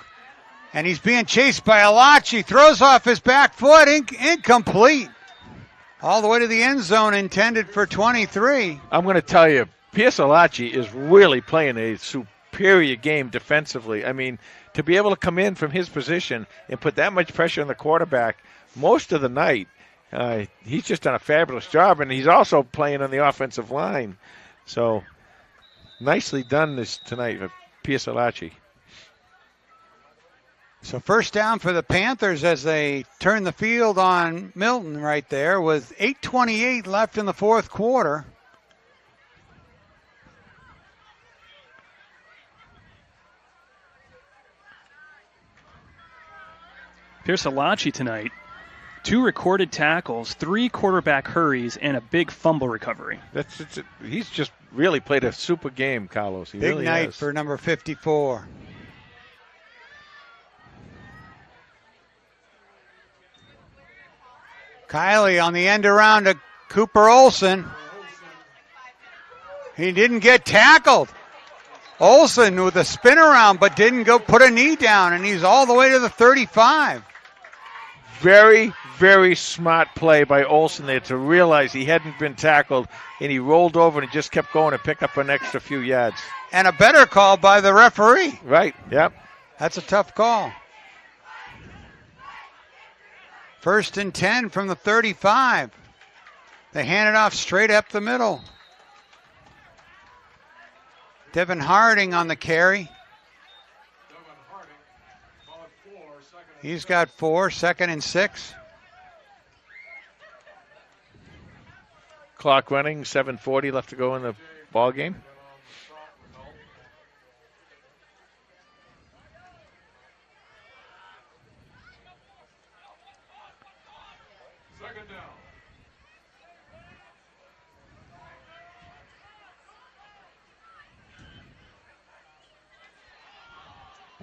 and he's being chased by Alachi. Throws off his back foot, incomplete. All the way to the end zone, intended for 23. I'm going to tell you, Pierce Alachi is really playing a superior game defensively. I mean, to be able to come in from his position and put that much pressure on the quarterback most of the night, he's just done a fabulous job, and he's also playing on the offensive line. So nicely done this tonight for Pierce Alachi. So 1st down for the Panthers as they turn the field on Milton right there with 8:28 left in the 4th quarter. Pierce Alachi tonight, 2 recorded tackles, 3 quarterback hurries, and a big fumble recovery. He's just really played a super game, Carlos. He Big really night has. for number 54. Kiley on the end around to Cooper Olson. He didn't get tackled. Olson with a spin around, but didn't go put a knee down, and he's all the way to the 35. Very, very smart play by Olson there to realize he hadn't been tackled, and he rolled over and just kept going to pick up an extra few yards. And a better call by the referee. Right, yep. That's a tough call. 1st and 10 from the 35. They hand it off straight up the middle. Devin Harding on the carry. He's got 4, 2nd and 6. Clock running, 7:40 left to go in the ball game.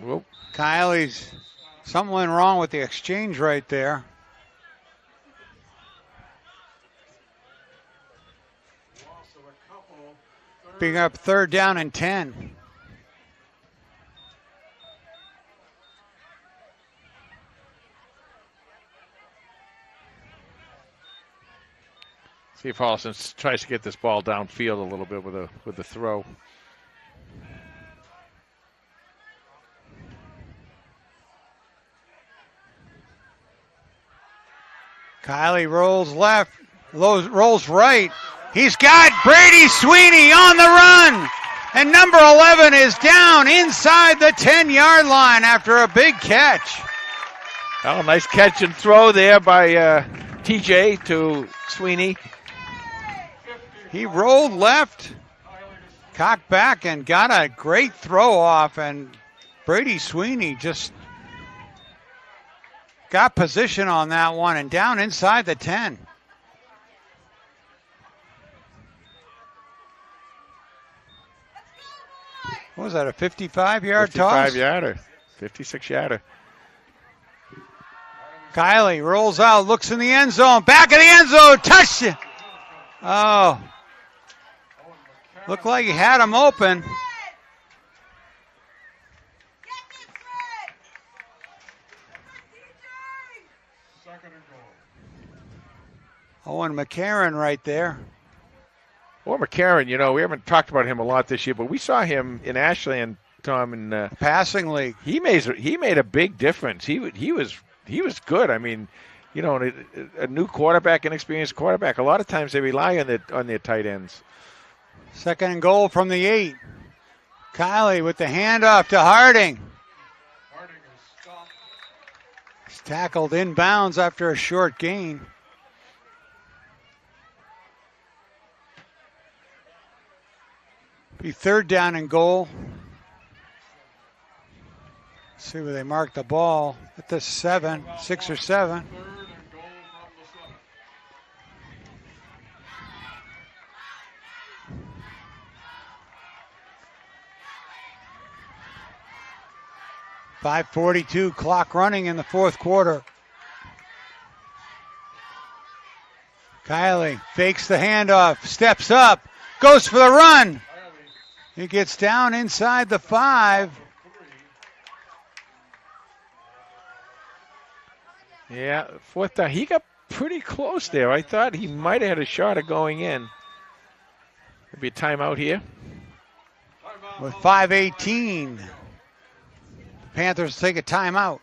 Whoop. Kiley's, something went wrong with the exchange right there. Being up 3rd down and 10. See if Holliston tries to get this ball downfield a little bit with a throw. Kiley rolls left, rolls right. He's got Brady Sweeney on the run. And number 11 is down inside the 10-yard line after a big catch. Oh, nice catch and throw there by TJ to Sweeney. He rolled left, cocked back, and got a great throw off. And Brady Sweeney just got position on that one and down inside the 10. What was that, a 55-yard toss? 55-yarder, 56-yarder. Kiley rolls out, looks in the end zone, back of the end zone, touchdown! Oh, looked like he had him open. Owen McCarron right there. Well, McCarron, you know, we haven't talked about him a lot this year, but we saw him in Ashland, Tom, in passing league. He made a big difference. He was good. I mean, you know, a new quarterback, inexperienced quarterback. A lot of times they rely on their tight ends. 2nd and goal from the 8. Kiley with the handoff to Harding. Harding is stopped. He's tackled inbounds after a short gain. Be 3rd down and goal. See where they mark the ball at the 7, 6 or 7. 3rd and goal from the 7. 5:42 clock running in the 4th quarter. Kiley fakes the handoff, steps up, goes for the run. He gets down inside the 5. Yeah, 4th down. He got pretty close there. I thought he might have had a shot at going in. There'll be a timeout here. With 5:18, the Panthers take a timeout.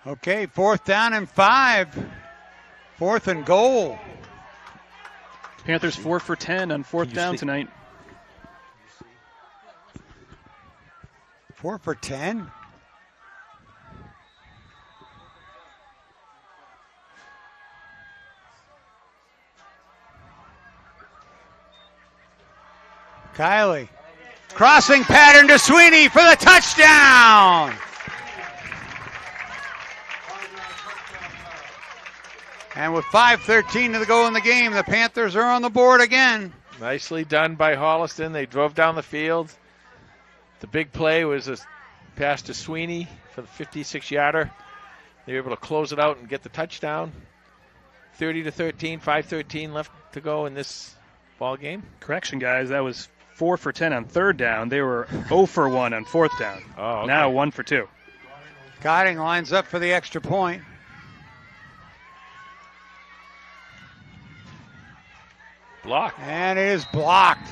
Okay, 4th down and 5. 4th and goal. Panthers 4 for 10 on 4th down tonight. 4 for 10. Kiley. Crossing pattern to Sweeney for the touchdown. And with 5:13 to go in the game, the Panthers are on the board again. Nicely done by Holliston. They drove down the field. The big play was a pass to Sweeney for the 56-yarder. They were able to close it out and get the touchdown. 30-13, 5:13 left to go in this ball game. Correction, guys, that was 4 for 10 on 3rd down. They were 0 for 1 on 4th down. Oh, okay. Now 1 for 2. Godding lines up for the extra point. Blocked. And it is blocked.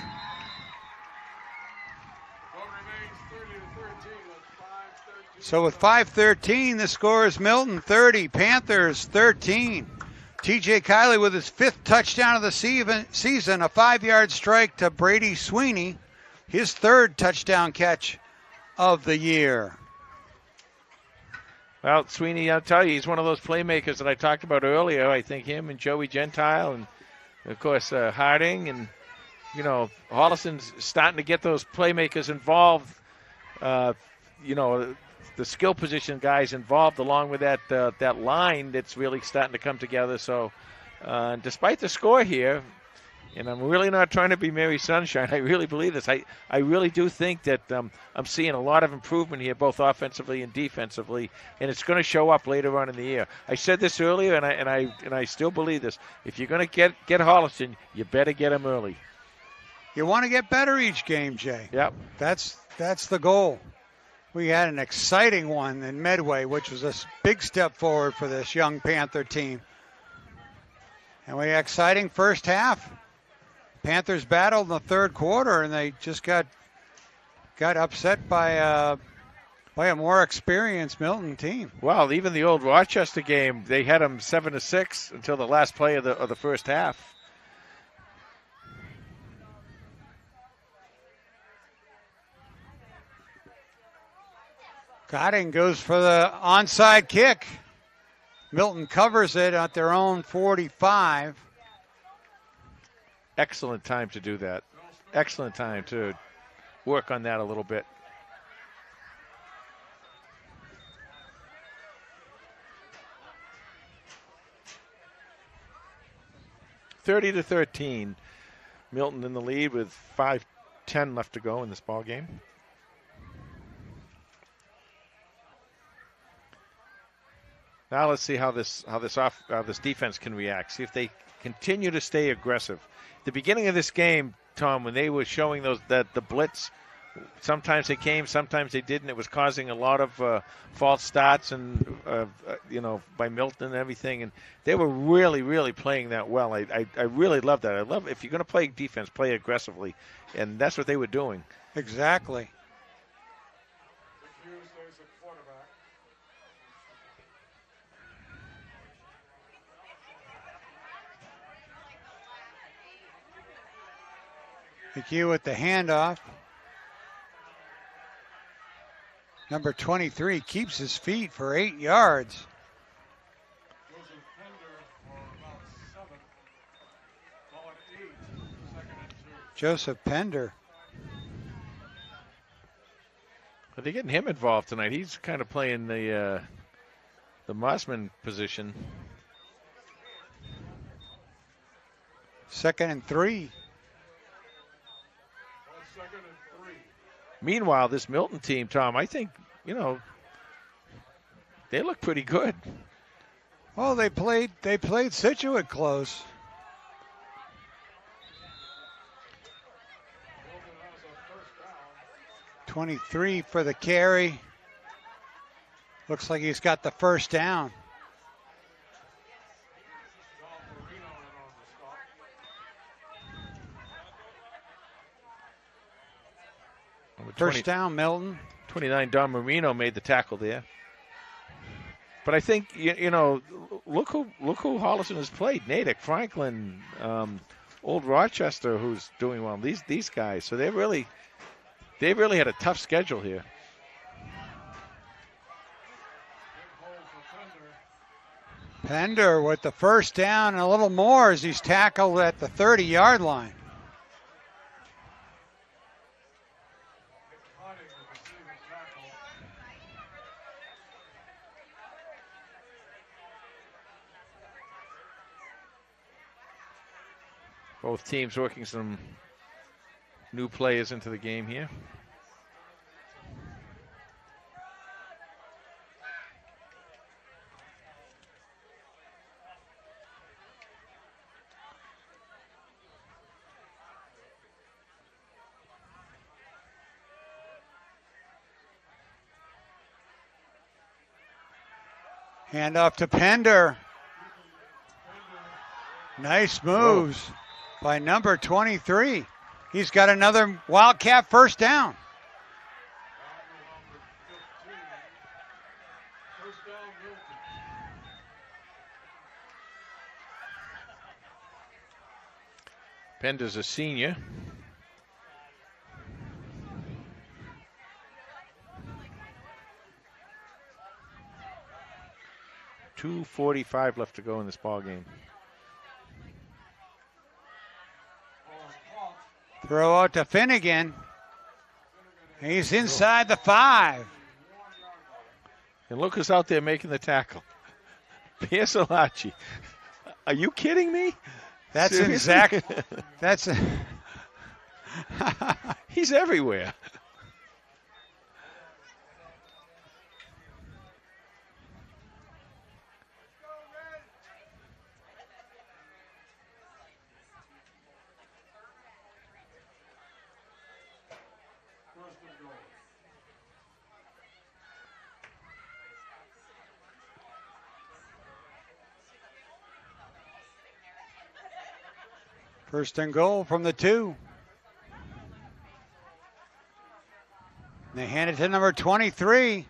So with 5:13, the score is Milton 30, Panthers 13. TJ Kiley with his 5th touchdown of the season, a 5-yard strike to Brady Sweeney, his 3rd touchdown catch of the year. Well, Sweeney, I'll tell you, he's one of those playmakers that I talked about earlier. I think him and Joey Gentile and, of course, Harding. And, you know, Holliston's starting to get those playmakers involved, you know, the skill position guys involved along with that line that's really starting to come together. So despite the score here, and I'm really not trying to be Mary Sunshine, I really believe this. I really do think that I'm seeing a lot of improvement here, both offensively and defensively, and it's going to show up later on in the year. I said this earlier, and I still believe this. If you're going to get Holliston, you better get them early. You want to get better each game, Jay. Yep. That's the goal. We had an exciting one in Medway, which was a big step forward for this young Panther team. And we had exciting first half. Panthers battled in the third quarter, and they just got upset by a more experienced Milton team. Well, even the old Rochester game, they had them 7-6 until the last play of the first half. Godding goes for the onside kick. Milton covers it at their own 45. Excellent time to do that. Excellent time to work on that a little bit. (30-13). Milton in the lead with 5:10 left to go in this ball game. Now let's see how this defense can react. See if they continue to stay aggressive. The beginning of this game, Tom, when they were showing the blitz, sometimes they came, sometimes they didn't. It was causing a lot of false starts and by Milton and everything. And they were really, really playing that well. I really love that. I love if you're going to play defense, play aggressively, and that's what they were doing. Exactly. McHugh with the handoff. Number 23 keeps his feet for 8 yards. Joseph Pender. But they're getting him involved tonight. He's kind of playing the Mossman position. 2nd and 3. Meanwhile, this Milton team, Tom, I think, they look pretty good. Well, they played Situate close. .23 for the carry. Looks like he's got the first down. First down, Milton. 29, Don Marino made the tackle there. But I think, look who Holliston has played. Natick, Franklin, Old Rochester, who's doing well. These guys. So they really had a tough schedule here. Pender with the first down and a little more as he's tackled at the 30-yard line. Both teams working some new players into the game here. Hand off to Pender. Nice moves. Whoa. By number 23. He's got another Wildcat first down. Pender's a senior. 2:45 left to go in this ball game. Throw out to Finnegan. He's inside the 5. And look who's out there making the tackle. Piersolacci. Are you kidding me? That's Seriously? That's He's everywhere. first and goal from the 2. They hand it to number 23.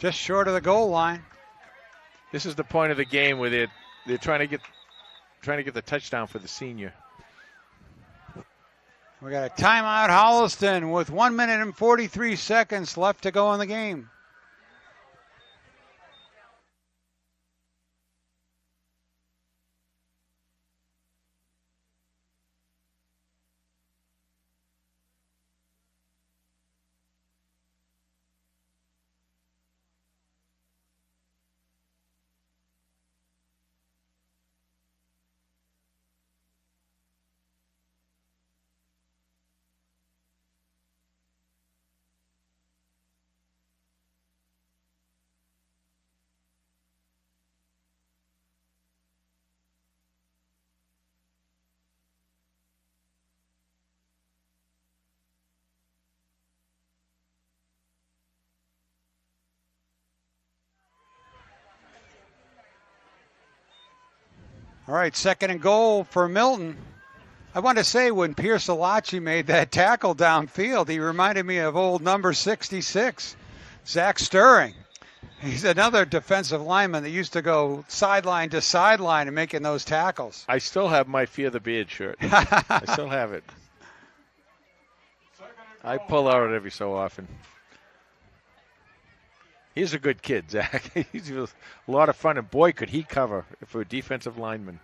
Just short of the goal line. This is the point of the game where they're trying to get the touchdown for the senior. We got a timeout, Holliston, with 1 minute and 43 seconds left to go in the game. All right, second and goal for Milton. I want to say when Piersolacci made that tackle downfield, he reminded me of old number 66, Zach Stirring. He's another defensive lineman that used to go sideline to sideline and making those tackles. I still have my Fear the Beard shirt. I still have it. I pull out every so often. He's a good kid, Zach. He's a lot of fun, and boy, could he cover for a defensive lineman.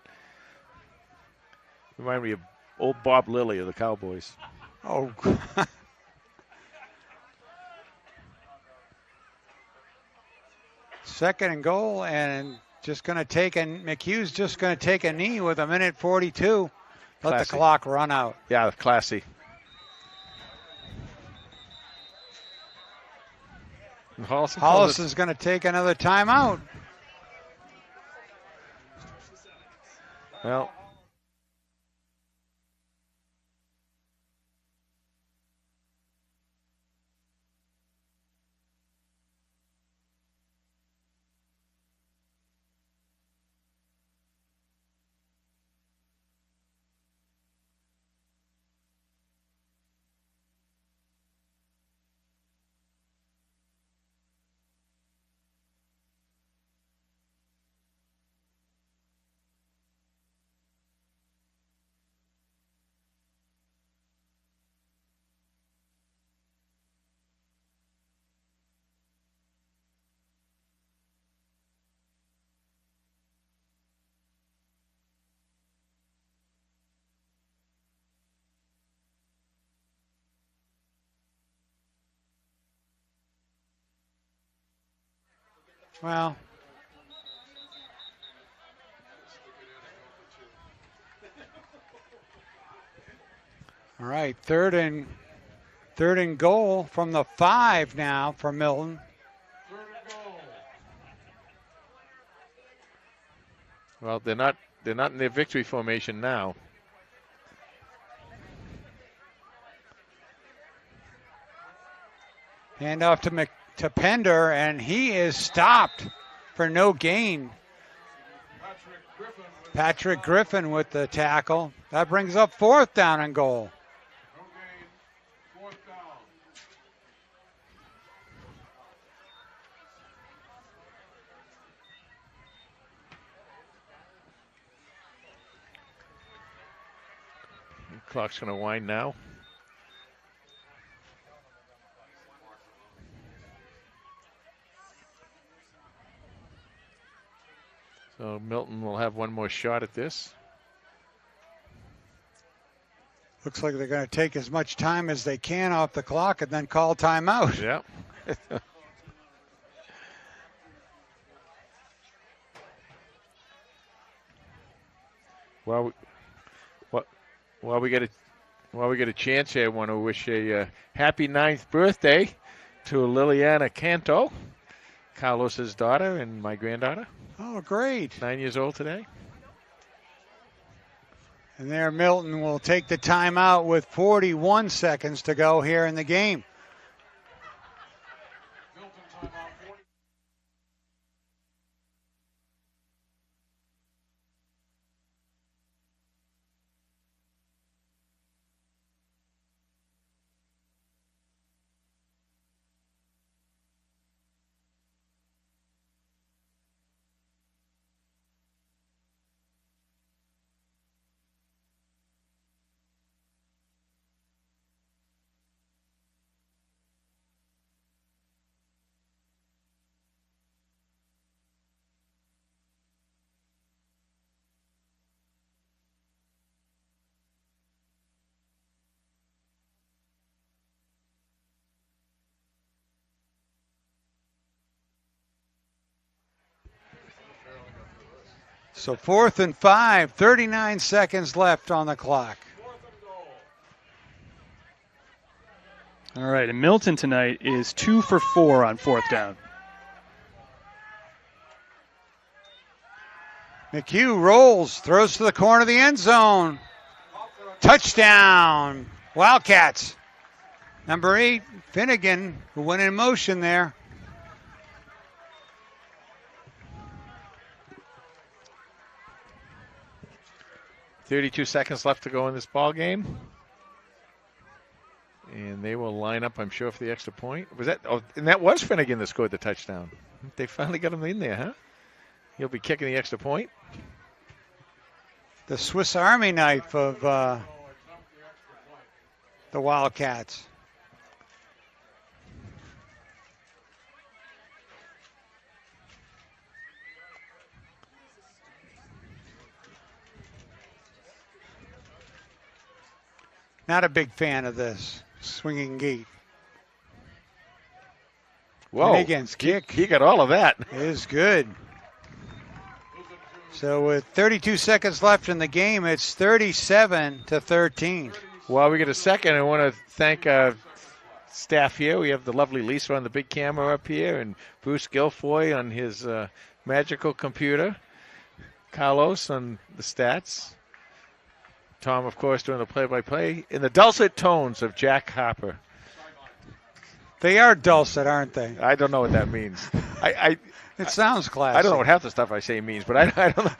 Remind me of old Bob Lilly of the Cowboys. Oh. Second and goal, and McHugh's just going to take a knee with 1:42. Let Classy. the clock run out. Yeah, classy. Holliston's going to take another timeout. Well, Well, all right, third and goal from the 5 now for Milton. well, they're not in their victory formation now. Hand off to Pender, and he is stopped for no gain. Patrick Griffin with the tackle. That brings up 4th down and goal. No gain. 4th down. The clock's going to wind now. So Milton will have one more shot at this. Looks like they're going to take as much time as they can off the clock and then call timeout. Yeah. While we get a chance here, I want to wish a happy 9th birthday to Liliana Canto, Carlos's daughter and my granddaughter. Oh, great. 9 years old today. And there Milton will take the timeout with 41 seconds to go here in the game. Milton timeout 40. So 4th and 5, 39 seconds left on the clock. All right, and Milton tonight is 2 for 4 on 4th down. McHugh rolls, throws to the corner of the end zone. Touchdown, Wildcats. Number 8, Finnegan, who went in motion there. .32 seconds left to go in this ball game. And they will line up, I'm sure, for the extra point. Was that? Oh, and that was Finnegan that scored the touchdown. They finally got him in there, huh? He'll be kicking the extra point. The Swiss Army knife of the Wildcats. Not a big fan of this swinging gate. Whoa. Finnegan's kick He got all of that. is good. So with 32 seconds left in the game, it's 37-13. While we get a second, I want to thank our staff here. We have the lovely Lisa on the big camera up here and Bruce Guilfoy on his magical computer. Carlos on the stats. Tom, of course, doing the play-by-play in the dulcet tones of Jack Harper. They are dulcet, aren't they? I don't know what that means. It sounds classy. I don't know what half the stuff I say means, but I don't know.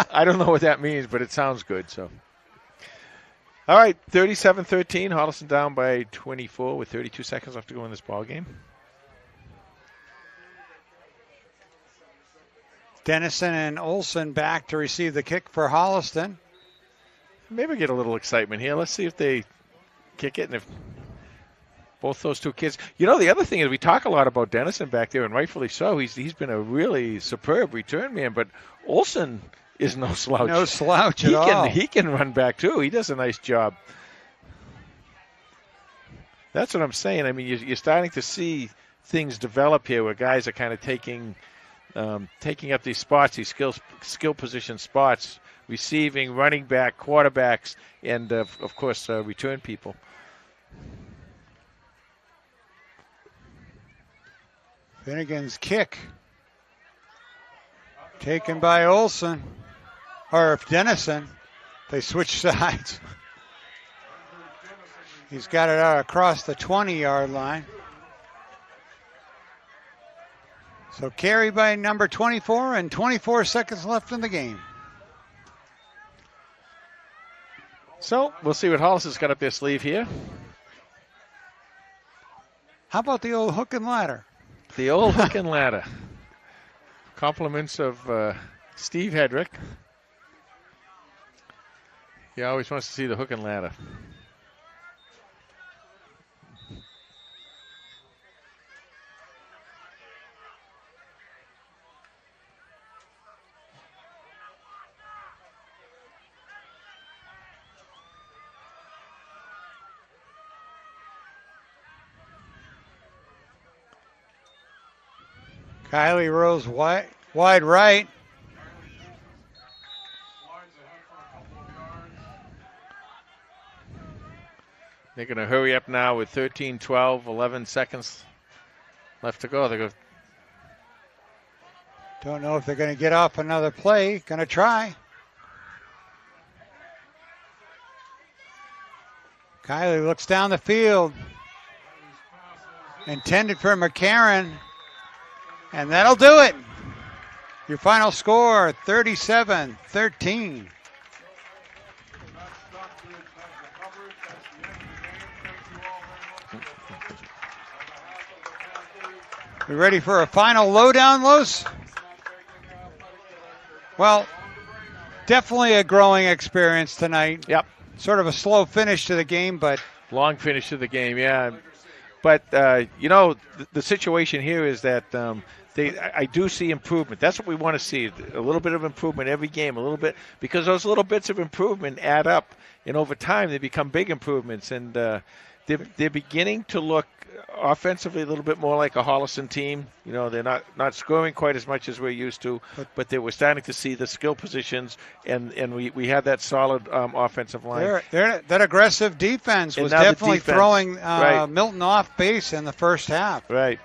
I don't know what that means, but it sounds good. So, all right, 37-13. Holliston down by 24 with 32 seconds left to go in this ball game. Dennison and Olson back to receive the kick for Holliston. Maybe get a little excitement here. Let's see if they kick it and if both those two kids. You know, the other thing is we talk a lot about Dennison back there, and rightfully so. He's been a really superb return man, but Olson is no slouch. No slouch at all. He can run back too. He does a nice job. That's what I'm saying. I mean, you're starting to see things develop here where guys are kind of taking up these spots, these skill position spots. Receiving, running back, quarterbacks, and, of course, return people. Finnegan's kick. Taken by Olson. Or Dennison. They switch sides. He's got it out across the 20-yard line. So carry by number 24 and 24 seconds left in the game. So we'll see what Holliston's got up their sleeve here. How about the old hook and ladder? The old hook and ladder. Compliments of Steve Hedrick. He always wants to see the hook and ladder. Kylie rolls wide right. They're going to hurry up now with 13, 12, 11 seconds left to go. They're going. Don't know if they're going to get off another play. Going to try. Kylie looks down the field. Intended for McCarron. And that'll do it. Your final score, 37-13. We ready for a final lowdown, Los? Well, definitely a growing experience tonight. Yep. Sort of a slow finish to the game, but... Long finish to the game, yeah. But, the situation here is that I do see improvement. That's what we want to see, a little bit of improvement every game, a little bit, because those little bits of improvement add up, and over time they become big improvements, and they're beginning to look offensively a little bit more like a Holliston team. They're not scoring quite as much as we're used to, but they were starting to see the skill positions, and we had that solid offensive line. That aggressive defense was definitely throwing Milton off base in the first half. Right.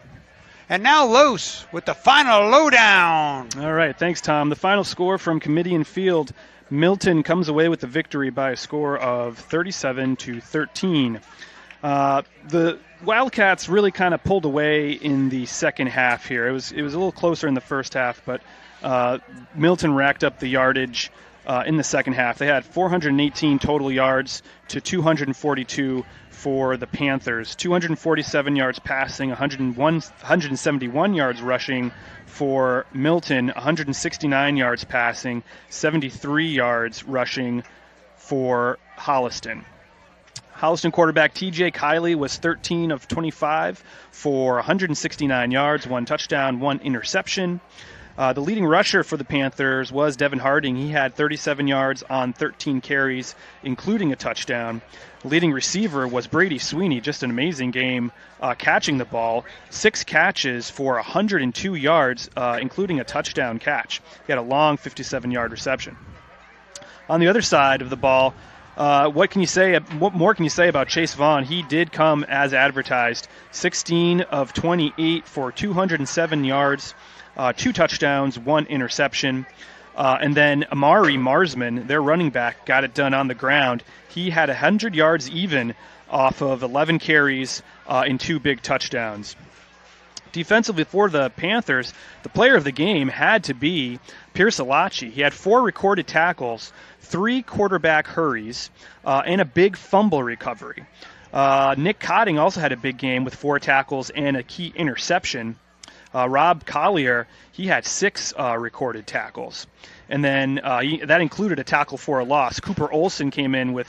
And now Los with the final lowdown. All right, thanks, Tom. The final score from Kamitian Field, Milton comes away with the victory by a score of 37-13. The Wildcats really kind of pulled away in the second half here. It was a little closer in the first half, but Milton racked up the yardage in the second half. They had 418 total yards to 242 for the Panthers. 247 yards passing, 171 yards rushing for Milton, 169 yards passing, 73 yards rushing for Holliston. Holliston quarterback TJ Kiley was 13 of 25 for 169 yards, 1 touchdown, 1 interception. The leading rusher for the Panthers was Devin Harding. He had 37 yards on 13 carries, including a touchdown. The leading receiver was Brady Sweeney, just an amazing game catching the ball. 6 catches for 102 yards, including a touchdown catch. He had a long 57-yard reception. On the other side of the ball, what more can you say about Chase Vaughn? He did come as advertised. 16 of 28 for 207 yards, 2 touchdowns, 1 interception. And then Amari Marsman, their running back, got it done on the ground. He had 100 yards even off of 11 carries and 2 big touchdowns. Defensively for the Panthers, the player of the game had to be Pierce Alachi. He had 4 recorded tackles, 3 quarterback hurries, and a big fumble recovery. Nick Cotting also had a big game with 4 tackles and a key interception. Rob Collier, he had 6 recorded tackles. And then that included a tackle for a loss. Cooper Olson came in with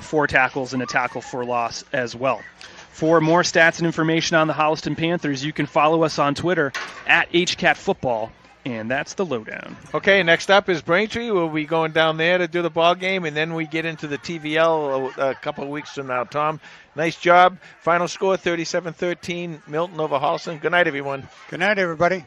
4 tackles and a tackle for a loss as well. For more stats and information on the Holliston Panthers, you can follow us on Twitter at HCatFootball. And that's the lowdown. Okay, next up is Braintree. We'll be going down there to do the ball game, and then we get into the TVL a couple of weeks from now. Tom, nice job. Final score, 37-13, Milton over Holliston. Good night, everyone. Good night, everybody.